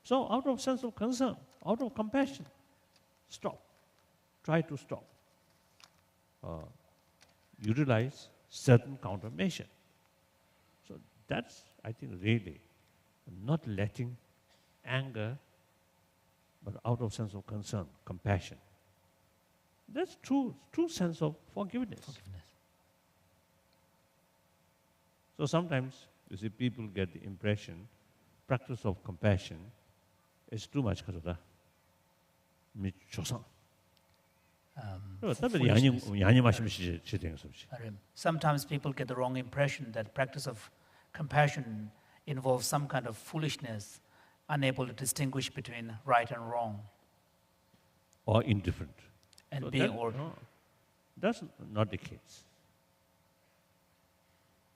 So out of sense of concern, out of compassion, stop. Try to stop. Utilize certain countermeasure. So that's, I think, really not letting anger, but out of sense of concern, compassion. That's true sense of forgiveness. So sometimes, you see, people get the impression, practice of compassion is too much because of that. Sometimes people get the wrong impression that practice of compassion involves some kind of foolishness, unable to distinguish between right and wrong, or indifferent. and So being that- or no, that's not the case.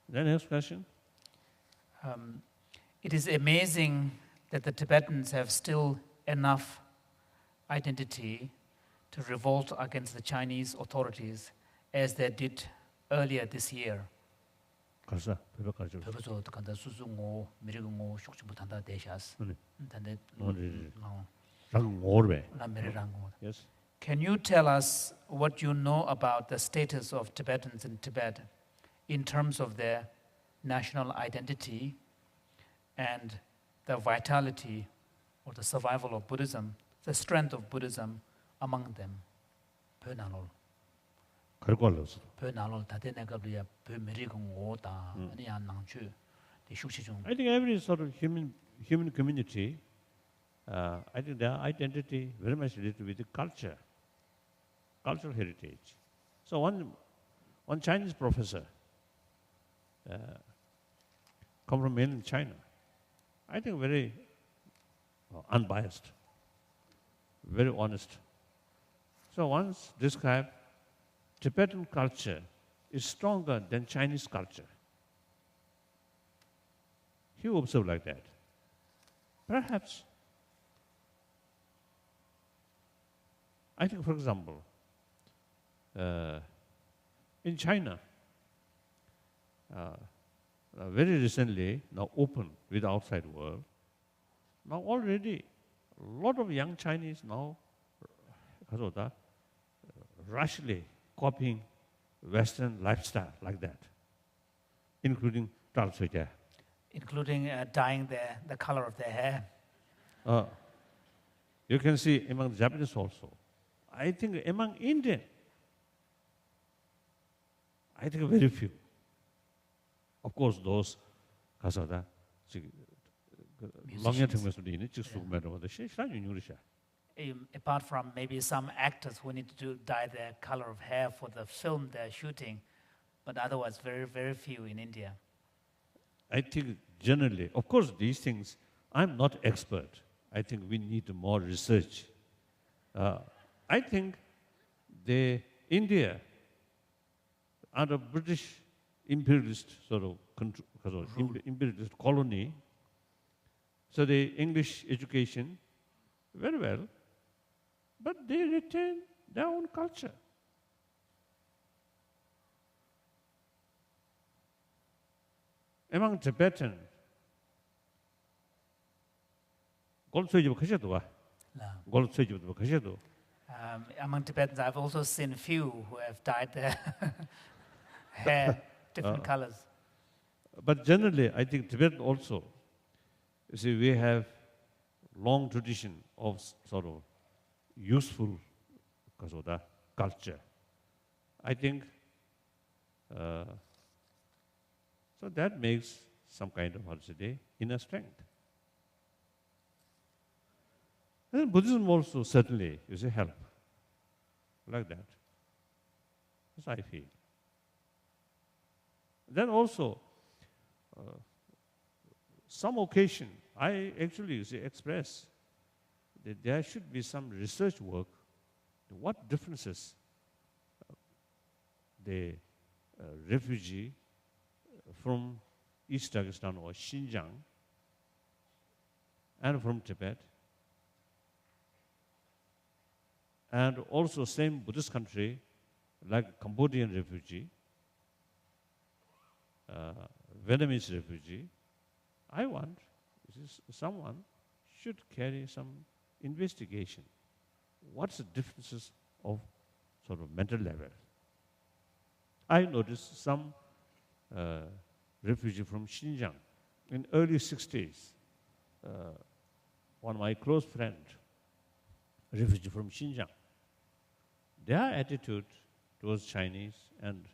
The next question. It is amazing that the Tibetans have still enough identity to revolt against the Chinese authorities as they did earlier this year. 가서 배백까지. 그래서 간다 수수고 미리고 숙주부 단다 대샤스. 네. 단데 네. 어 랑 오르베. 라메랑고. Yes. Can you tell us what you know about the status of Tibetans in Tibet in terms of their national identity and the vitality or the survival of Buddhism, the strength of Buddhism among them? 변화를 걸걸로서. 변화를 다대내가리야 변미리공 오다 아니 안 낭주 이 숙시중 I think every sort of human community, I think their identity very much related with the culture, cultural heritage. So one Chinese professor come from mainland China. I think very unbiased, very honest. So once described, Tibetan culture is stronger than Chinese culture. He observed like that. Perhaps, I think, for example, in China, very recently, now open with the outside world, now already a lot of young Chinese now rashly copying Western lifestyle like that, including Dalai. including dyeing the color of their hair. You can see among the Japanese also. I think among Indian, I think very few. Of course, those 가서다 롱년 등에서도 있는 직속매로도 실시간 윤유리샤. Apart from maybe some actors who need to dye their color of hair for the film they're shooting, but otherwise very, very few in India. I think generally, of course, these things, I'm not expert. I think we need more research. I think India, under British imperialist sort of control, imperialist colony, so the English education, very well, but they retain their own culture. Among Tibetan, Among Tibetans, I've also seen few who have dyed their hair different colors. But generally, I think Tibetan also, you see, we have long tradition of sort of useful culture. I think, so that makes some kind of, inner strength. And Buddhism also certainly is a help, like that. As I feel. Then also, some occasion, I actually express that there should be some research work. What differences the refugee from East Dagestan or Xinjiang and from Tibet, and also same Buddhist country like Cambodian refugee, Vietnamese refugee, I want someone should carry some investigation. What's the differences of sort of mental level? I noticed some refugee from Xinjiang in early 60s. One of my close friends, refugee from Xinjiang, their attitude towards Chinese and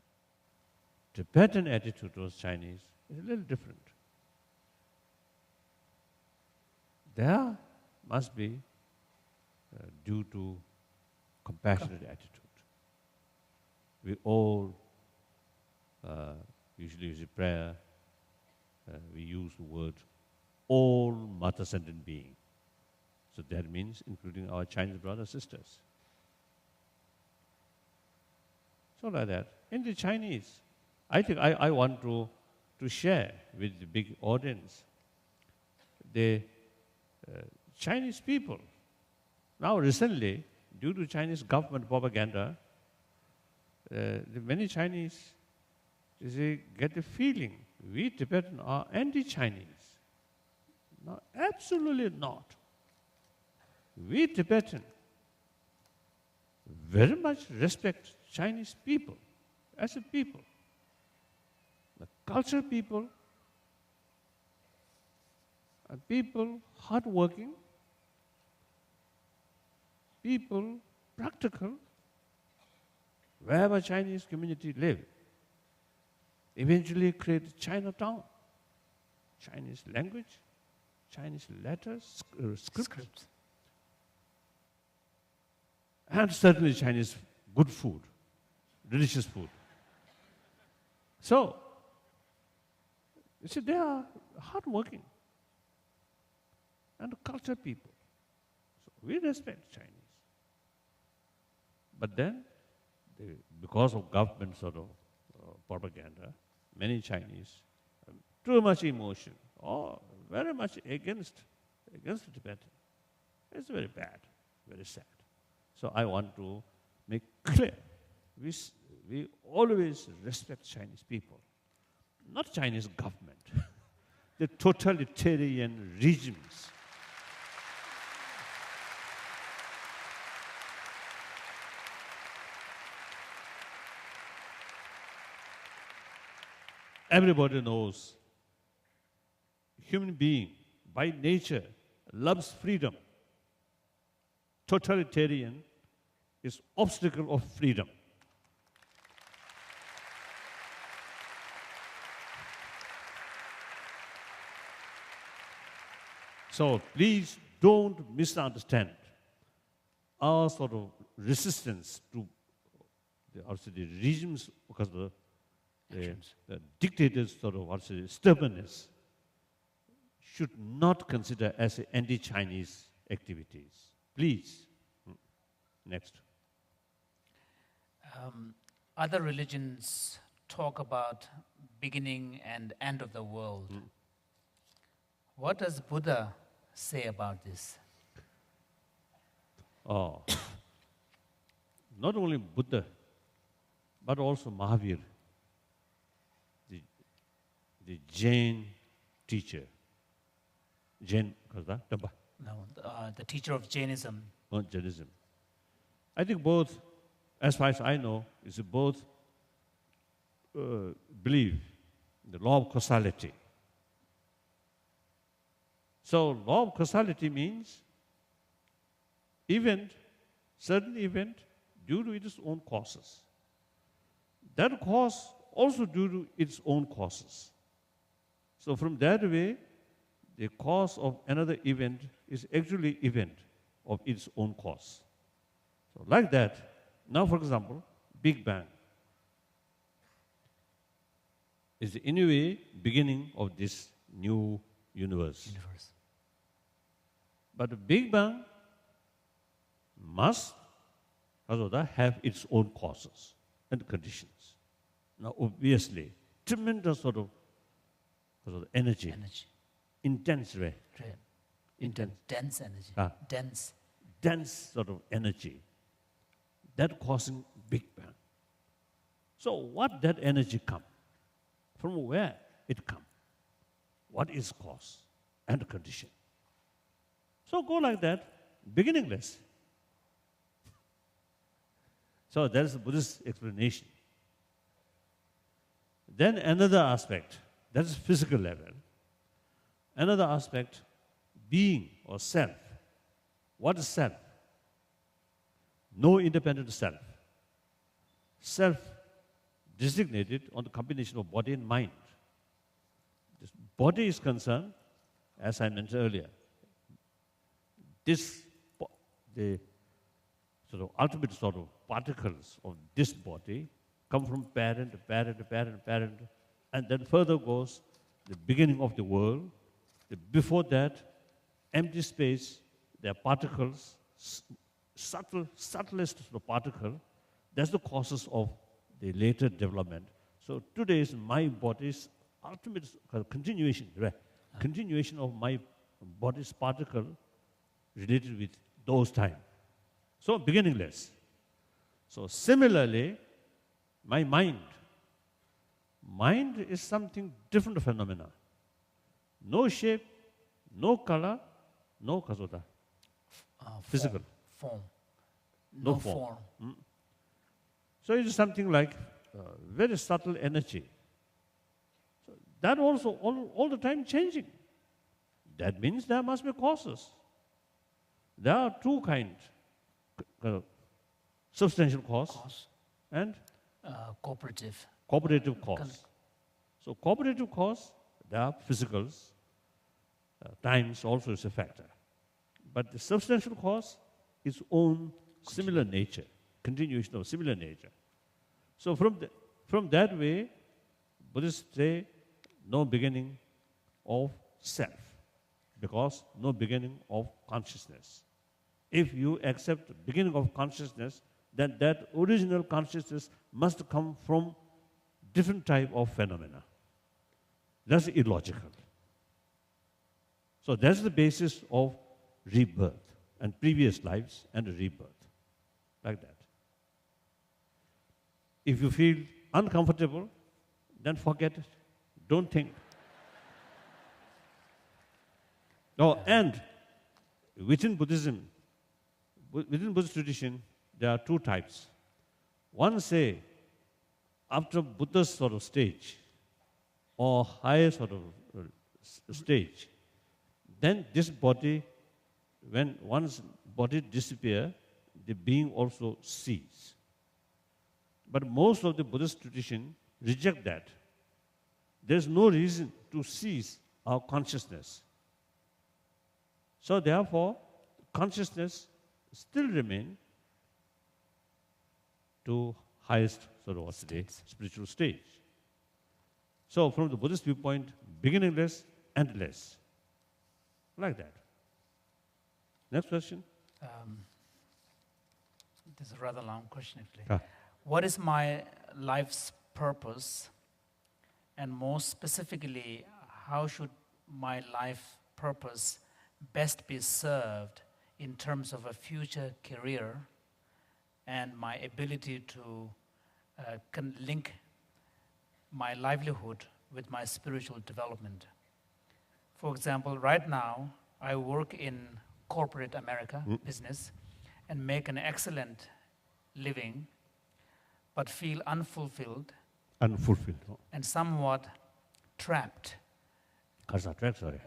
Tibetan attitude towards Chinese is a little different. There must be due to compassionate attitude. We all usually use prayer, we use the word all mother-centered being. So that means including our Chinese brothers and sisters. So like that. In the Chinese, I think I want to share with the big audience the Chinese people. Now recently, due to Chinese government propaganda, the many Chinese get the feeling we Tibetans are anti-Chinese. No, absolutely not. We Tibetan very much respect Chinese people as a people. The cultural people are people hardworking, people practical, wherever Chinese community live. Eventually create Chinatown, Chinese language, Chinese letters, scripts. And certainly Chinese good food, delicious food. So, you see, they are hardworking and cultured people. So we respect Chinese. But then, because of government sort of propaganda, many Chinese have too much emotion, or very much against the Tibetan. It's very bad, very sad. So I want to make clear, we always respect Chinese people, not Chinese government, the totalitarian regimes. Everybody knows human being by nature loves freedom. Totalitarian is obstacle of freedom. So please don't misunderstand our sort of resistance to the regimes, because the dictators sort of stubbornness should not consider as anti-Chinese activities. Please. Next. Other religions talk about beginning and end of the world. What does Buddha say about this? Oh, not only Buddha, but also Mahavir, the Jain teacher. Jain, No, the teacher of Jainism. Jainism. I think both, as far as I know, is both believe in the law of causality. So law of causality means certain event due to its own causes. That cause also due to its own causes. So from that way, the cause of another event is actually event of its own cause. So like that, now for example, Big Bang is in a way beginning of this new universe. But the Big Bang must have its own causes and conditions. Now obviously, tremendous sort of energy. Intense way. Dense energy. Dense sort of energy. That causing Big Bang. So what that energy come? From where it come? What is cause and condition? So go like that, beginningless. So that is the Buddhist explanation. Then another aspect, that is physical level. Another aspect, being or self. What is self? No independent self. Self designated on the combination of body and mind. This body is concerned, as I mentioned earlier, the sort of ultimate sort of particles of this body come from parent, and then further goes the beginning of the world, Before that, empty space, there are particles, subtlest of the particle. That's the causes of the later development. So today's my body's ultimate continuation, right? Continuation of my body's particle related with those time. So beginningless. So similarly, my mind is something different phenomena. No shape, no color, no kasota. Physical. Form. No form. So it is something like very subtle energy. So that also all the time changing. That means there must be causes. There are two kinds. Substantial cause and Cooperative. cooperative cause. So cooperative cause, there are physicals. Times also is a factor. But the substantial cause is own similar nature, continuation of similar nature. So from that way, Buddhists say no beginning of self, because no beginning of consciousness. If you accept the beginning of consciousness, then that original consciousness must come from different type of phenomena. That's illogical. So that's the basis of rebirth and previous lives and rebirth, like that. If you feel uncomfortable, then forget it. Don't think. Oh, and within Buddhism, within Buddhist tradition, there are two types. One say, after Buddha's sort of stage, or higher sort of stage, then this body, when one's body disappears, the being also ceases. But most of the Buddhist tradition reject that. There's no reason to cease our consciousness. So therefore, consciousness still remain to highest sort of what's the spiritual stage. So from the Buddhist viewpoint, beginningless, endless. Like that. Next question. This is a rather long question, actually. Ah. What is my life's purpose? And more specifically, how should my life purpose best be served in terms of a future career and my ability to link my livelihood with my spiritual development? For example, right now, I work in corporate America, business, and make an excellent living, but feel unfulfilled Unfulfilled. and somewhat trapped. Karsa track, sorry.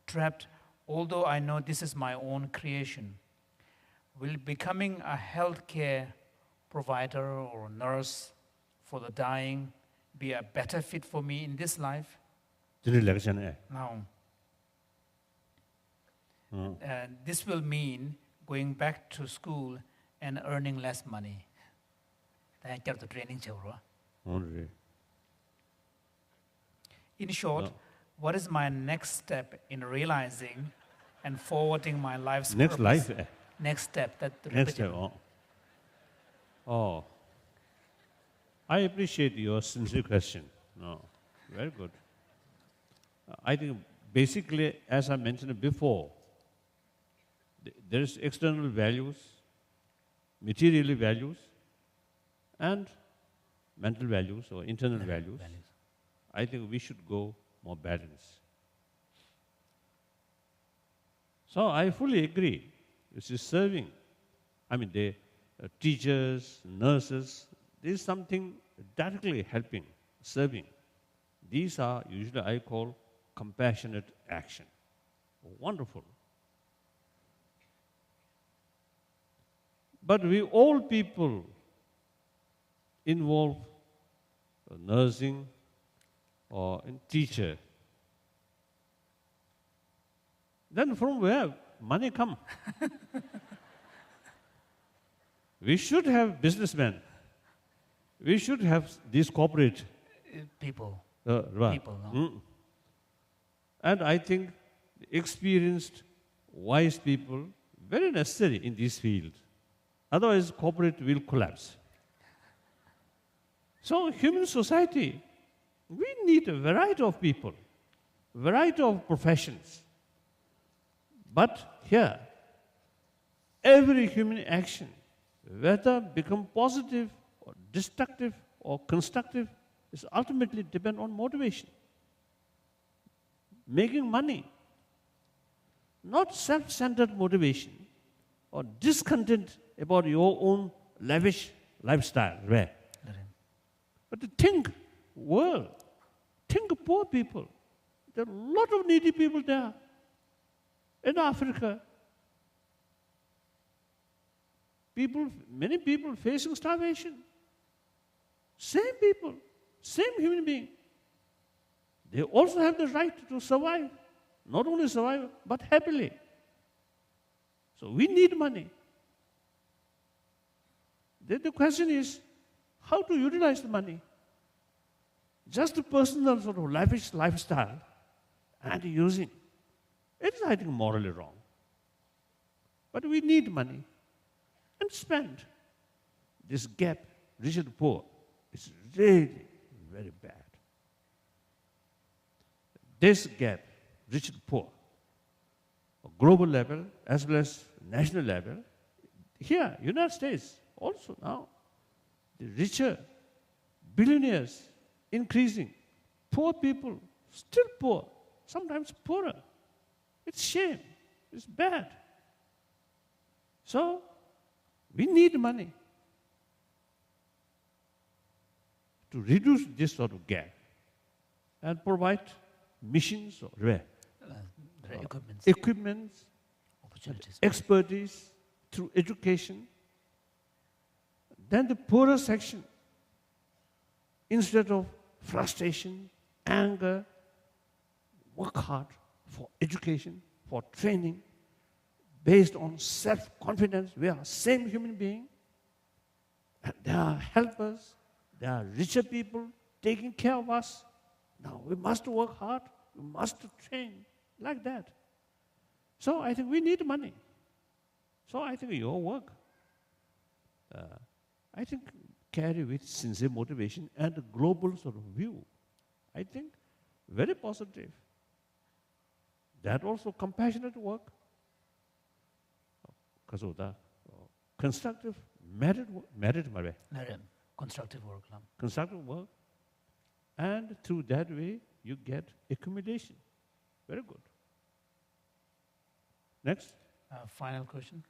Trapped, although I know this is my own creation. Will becoming a healthcare provider or nurse for the dying be a better fit for me in this life? No. This will mean going back to school and earning less money. In short, what is my next step in realizing and forwarding my life's Next purpose? life. Next step. Next step. Oh. I appreciate your sincere question. No, very good. I think basically, as I mentioned before, there is external values, material values, and mental values or internal values. I think we should go more balanced. So I fully agree. This is serving. I mean, the teachers, nurses, this is something directly helping, serving. These are usually I call compassionate action. Wonderful. But we all people involved in nursing or in teacher, then from where money come? We should have businessmen. we should have these corporate People. right. People, no? And I think experienced, wise people, very necessary in this field. Otherwise, corporate will collapse. So, human society, we need a variety of people, variety of professions. But here, every human action, whether become positive or destructive or constructive, is ultimately depend on motivation. Making money, not self-centered motivation or discontent about your own lavish lifestyle. Right? But to think world, think poor people. There are a lot of needy people there. In Africa, many people facing starvation. Same people, same human being. They also have the right to survive. Not only survive, but happily. So we need money. Then the question is, how to utilize the money? Just a personal sort of lavish lifestyle and using. It is, I think, morally wrong. But we need money and spend. This gap, rich and poor, is really very bad. This gap, rich and poor, global level as well as national level, here, United States also now, the richer, billionaires increasing, poor people still poor, sometimes poorer. It's shame, it's bad. So, we need money to reduce this sort of gap and provide missions or equipments, Opportunities. expertise through education. Then the poorer section, instead of frustration, anger, work hard for education, for training, based on self-confidence. We are same human being. And there are helpers, there are richer people taking care of us. Now we must work hard, we must train, like that. So I think we need money. So I think your work, I think, carry with sincere motivation and a global sort of view. I think very positive. That also compassionate work. Because of the constructive, merit, Constructive work. constructive work. And through that way, you get accumulation. Very good. Next. Final question.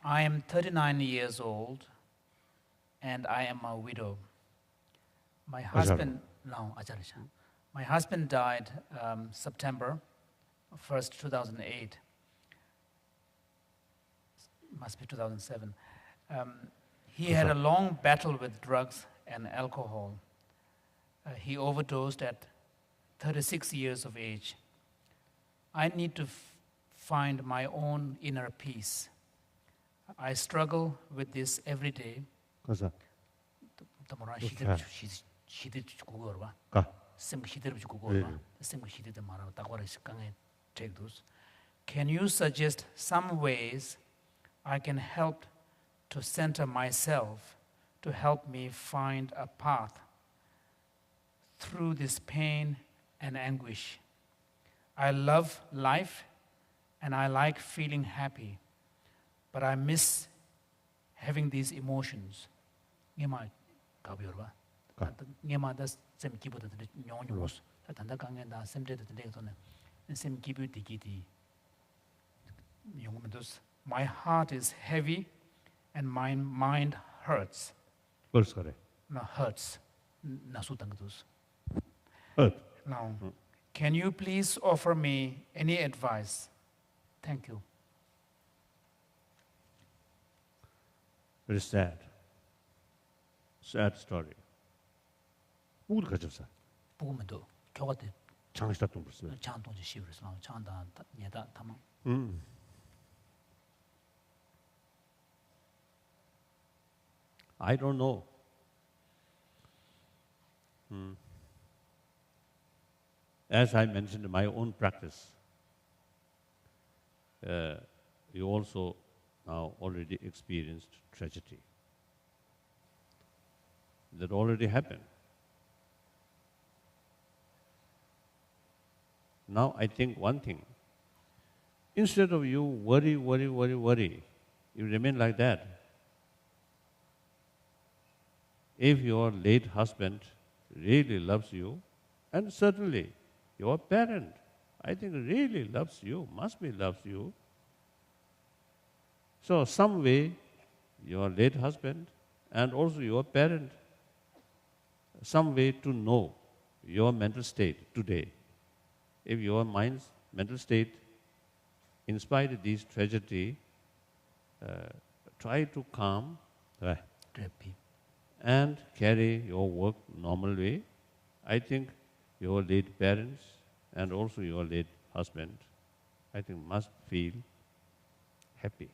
I am 39 years old and I am a widow. My husband, my husband died September 1st, 2008. Must be 2007. He had a long battle with drugs and alcohol. He overdosed at 36 years of age. I need to find my own inner peace. I struggle with this every day. Can you suggest some ways I can help to center myself to help me find a path through this pain and anguish? I love life and I like feeling happy, but I miss having these emotions. My heart is heavy and my mind hurts. No, hurts. Now, can you please offer me any advice? Thank you. Very sad. Sad story. 누구를 가졌어? 보고면도 교과대 장시다 동 벌써. 장동지 시브르스 장다 니다 담 I don't know. As I mentioned in my own practice, you also now already experienced tragedy. That already happened. Now I think one thing, instead of you worry, you remain like that. If your late husband really loves you, and certainly your parent, I think really loves you, must be loves you. So some way, your late husband and also your parent, some way to know your mental state today. If your mind's mental state, in spite of this tragedy, try to calm and carry your work normal way, I think your late parents and also your late husband, I think must feel happy.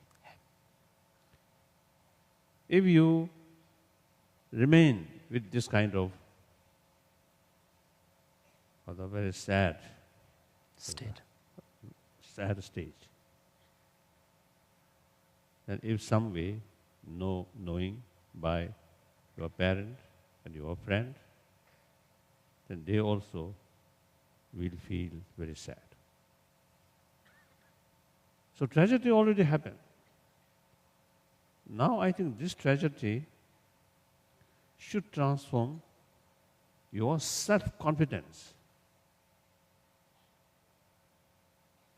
If you remain with this kind of a very sad state, and if some way knowing by your parent and your friend, then they also will feel very sad. So tragedy already happened. Now I think this tragedy should transform your self-confidence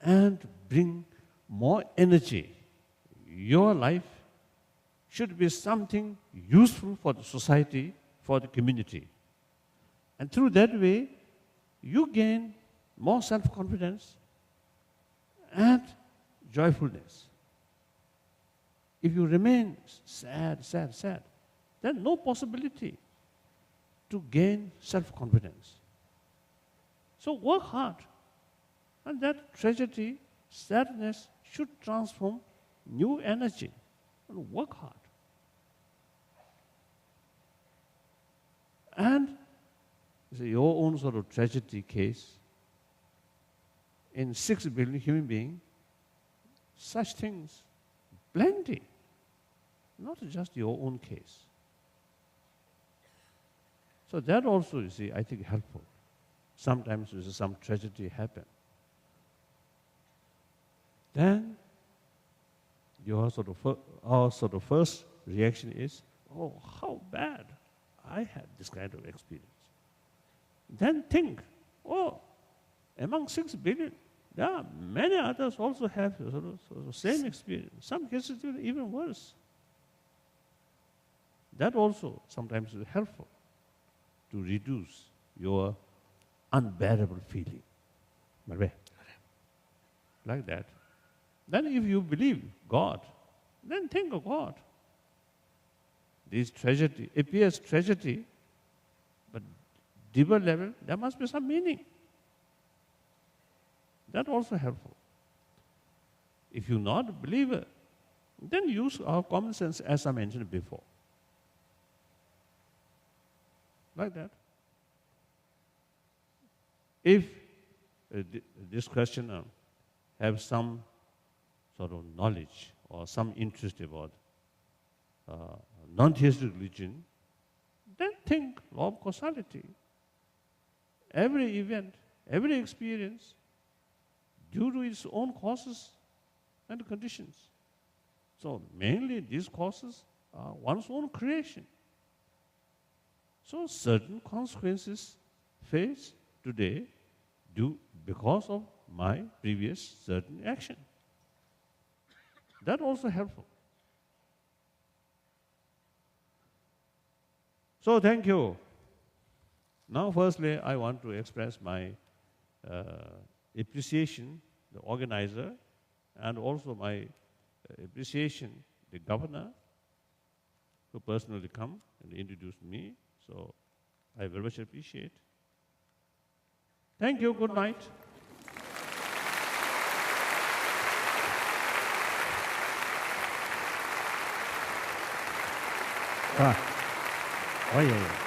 and bring more energy. Your life should be something useful for the society, for the community. And through that way, you gain more self-confidence and joyfulness. If you remain sad, then no possibility to gain self-confidence. So work hard. And that tragedy, sadness should transform new energy. And work hard. And your own sort of tragedy case, in 6 billion human beings, such things, plenty. Not just your own case. So that also, you see, I think helpful. Sometimes some tragedy happen. Then our sort of first reaction is, oh, how bad I had this kind of experience. Then think, oh, among 6 billion, there are many others also have sort of same experience. Some cases even worse. That also sometimes is helpful to reduce your unbearable feeling. Like that. Then if you believe God, then think of God. This tragedy appears tragedy, but deeper level, there must be some meaning. That also helpful. If you're not a believer, then use our common sense as I mentioned before. Like that. If this questioner have some sort of knowledge or some interest about non-theistic religion, then think law of causality. Every event, every experience, due to its own causes and conditions. So mainly these causes are one's own creation. So certain consequences faced today due because of my previous certain action. That also helpful. So thank you. Now firstly, I want to express my appreciation, the organizer, and also my appreciation, the governor, who personally come and introduced me. So I very much appreciate. Thank you. Good night. Oh, yeah, yeah.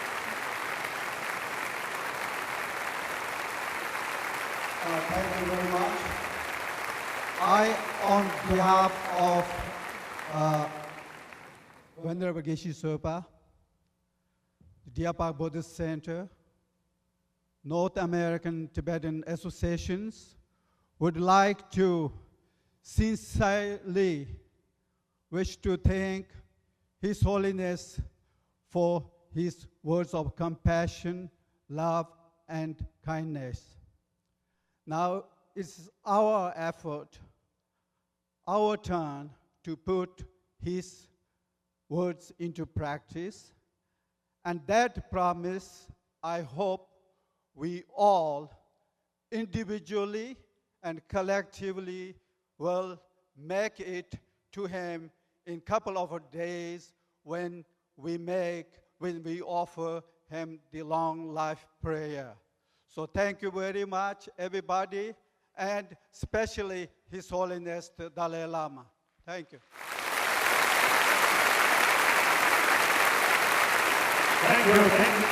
Thank you very much. I, on behalf of Venerable Geshe Sopa, Deer Park Buddhist Center, North American Tibetan Associations, would like to sincerely wish to thank His Holiness for his words of compassion, love, and kindness. Now it's our effort, our turn to put his words into practice. And that promise, I hope we all individually and collectively will make it to him in a couple of days when we offer him the long life prayer. So thank you very much, everybody, and especially His Holiness the Dalai Lama. Thank you. Thank you.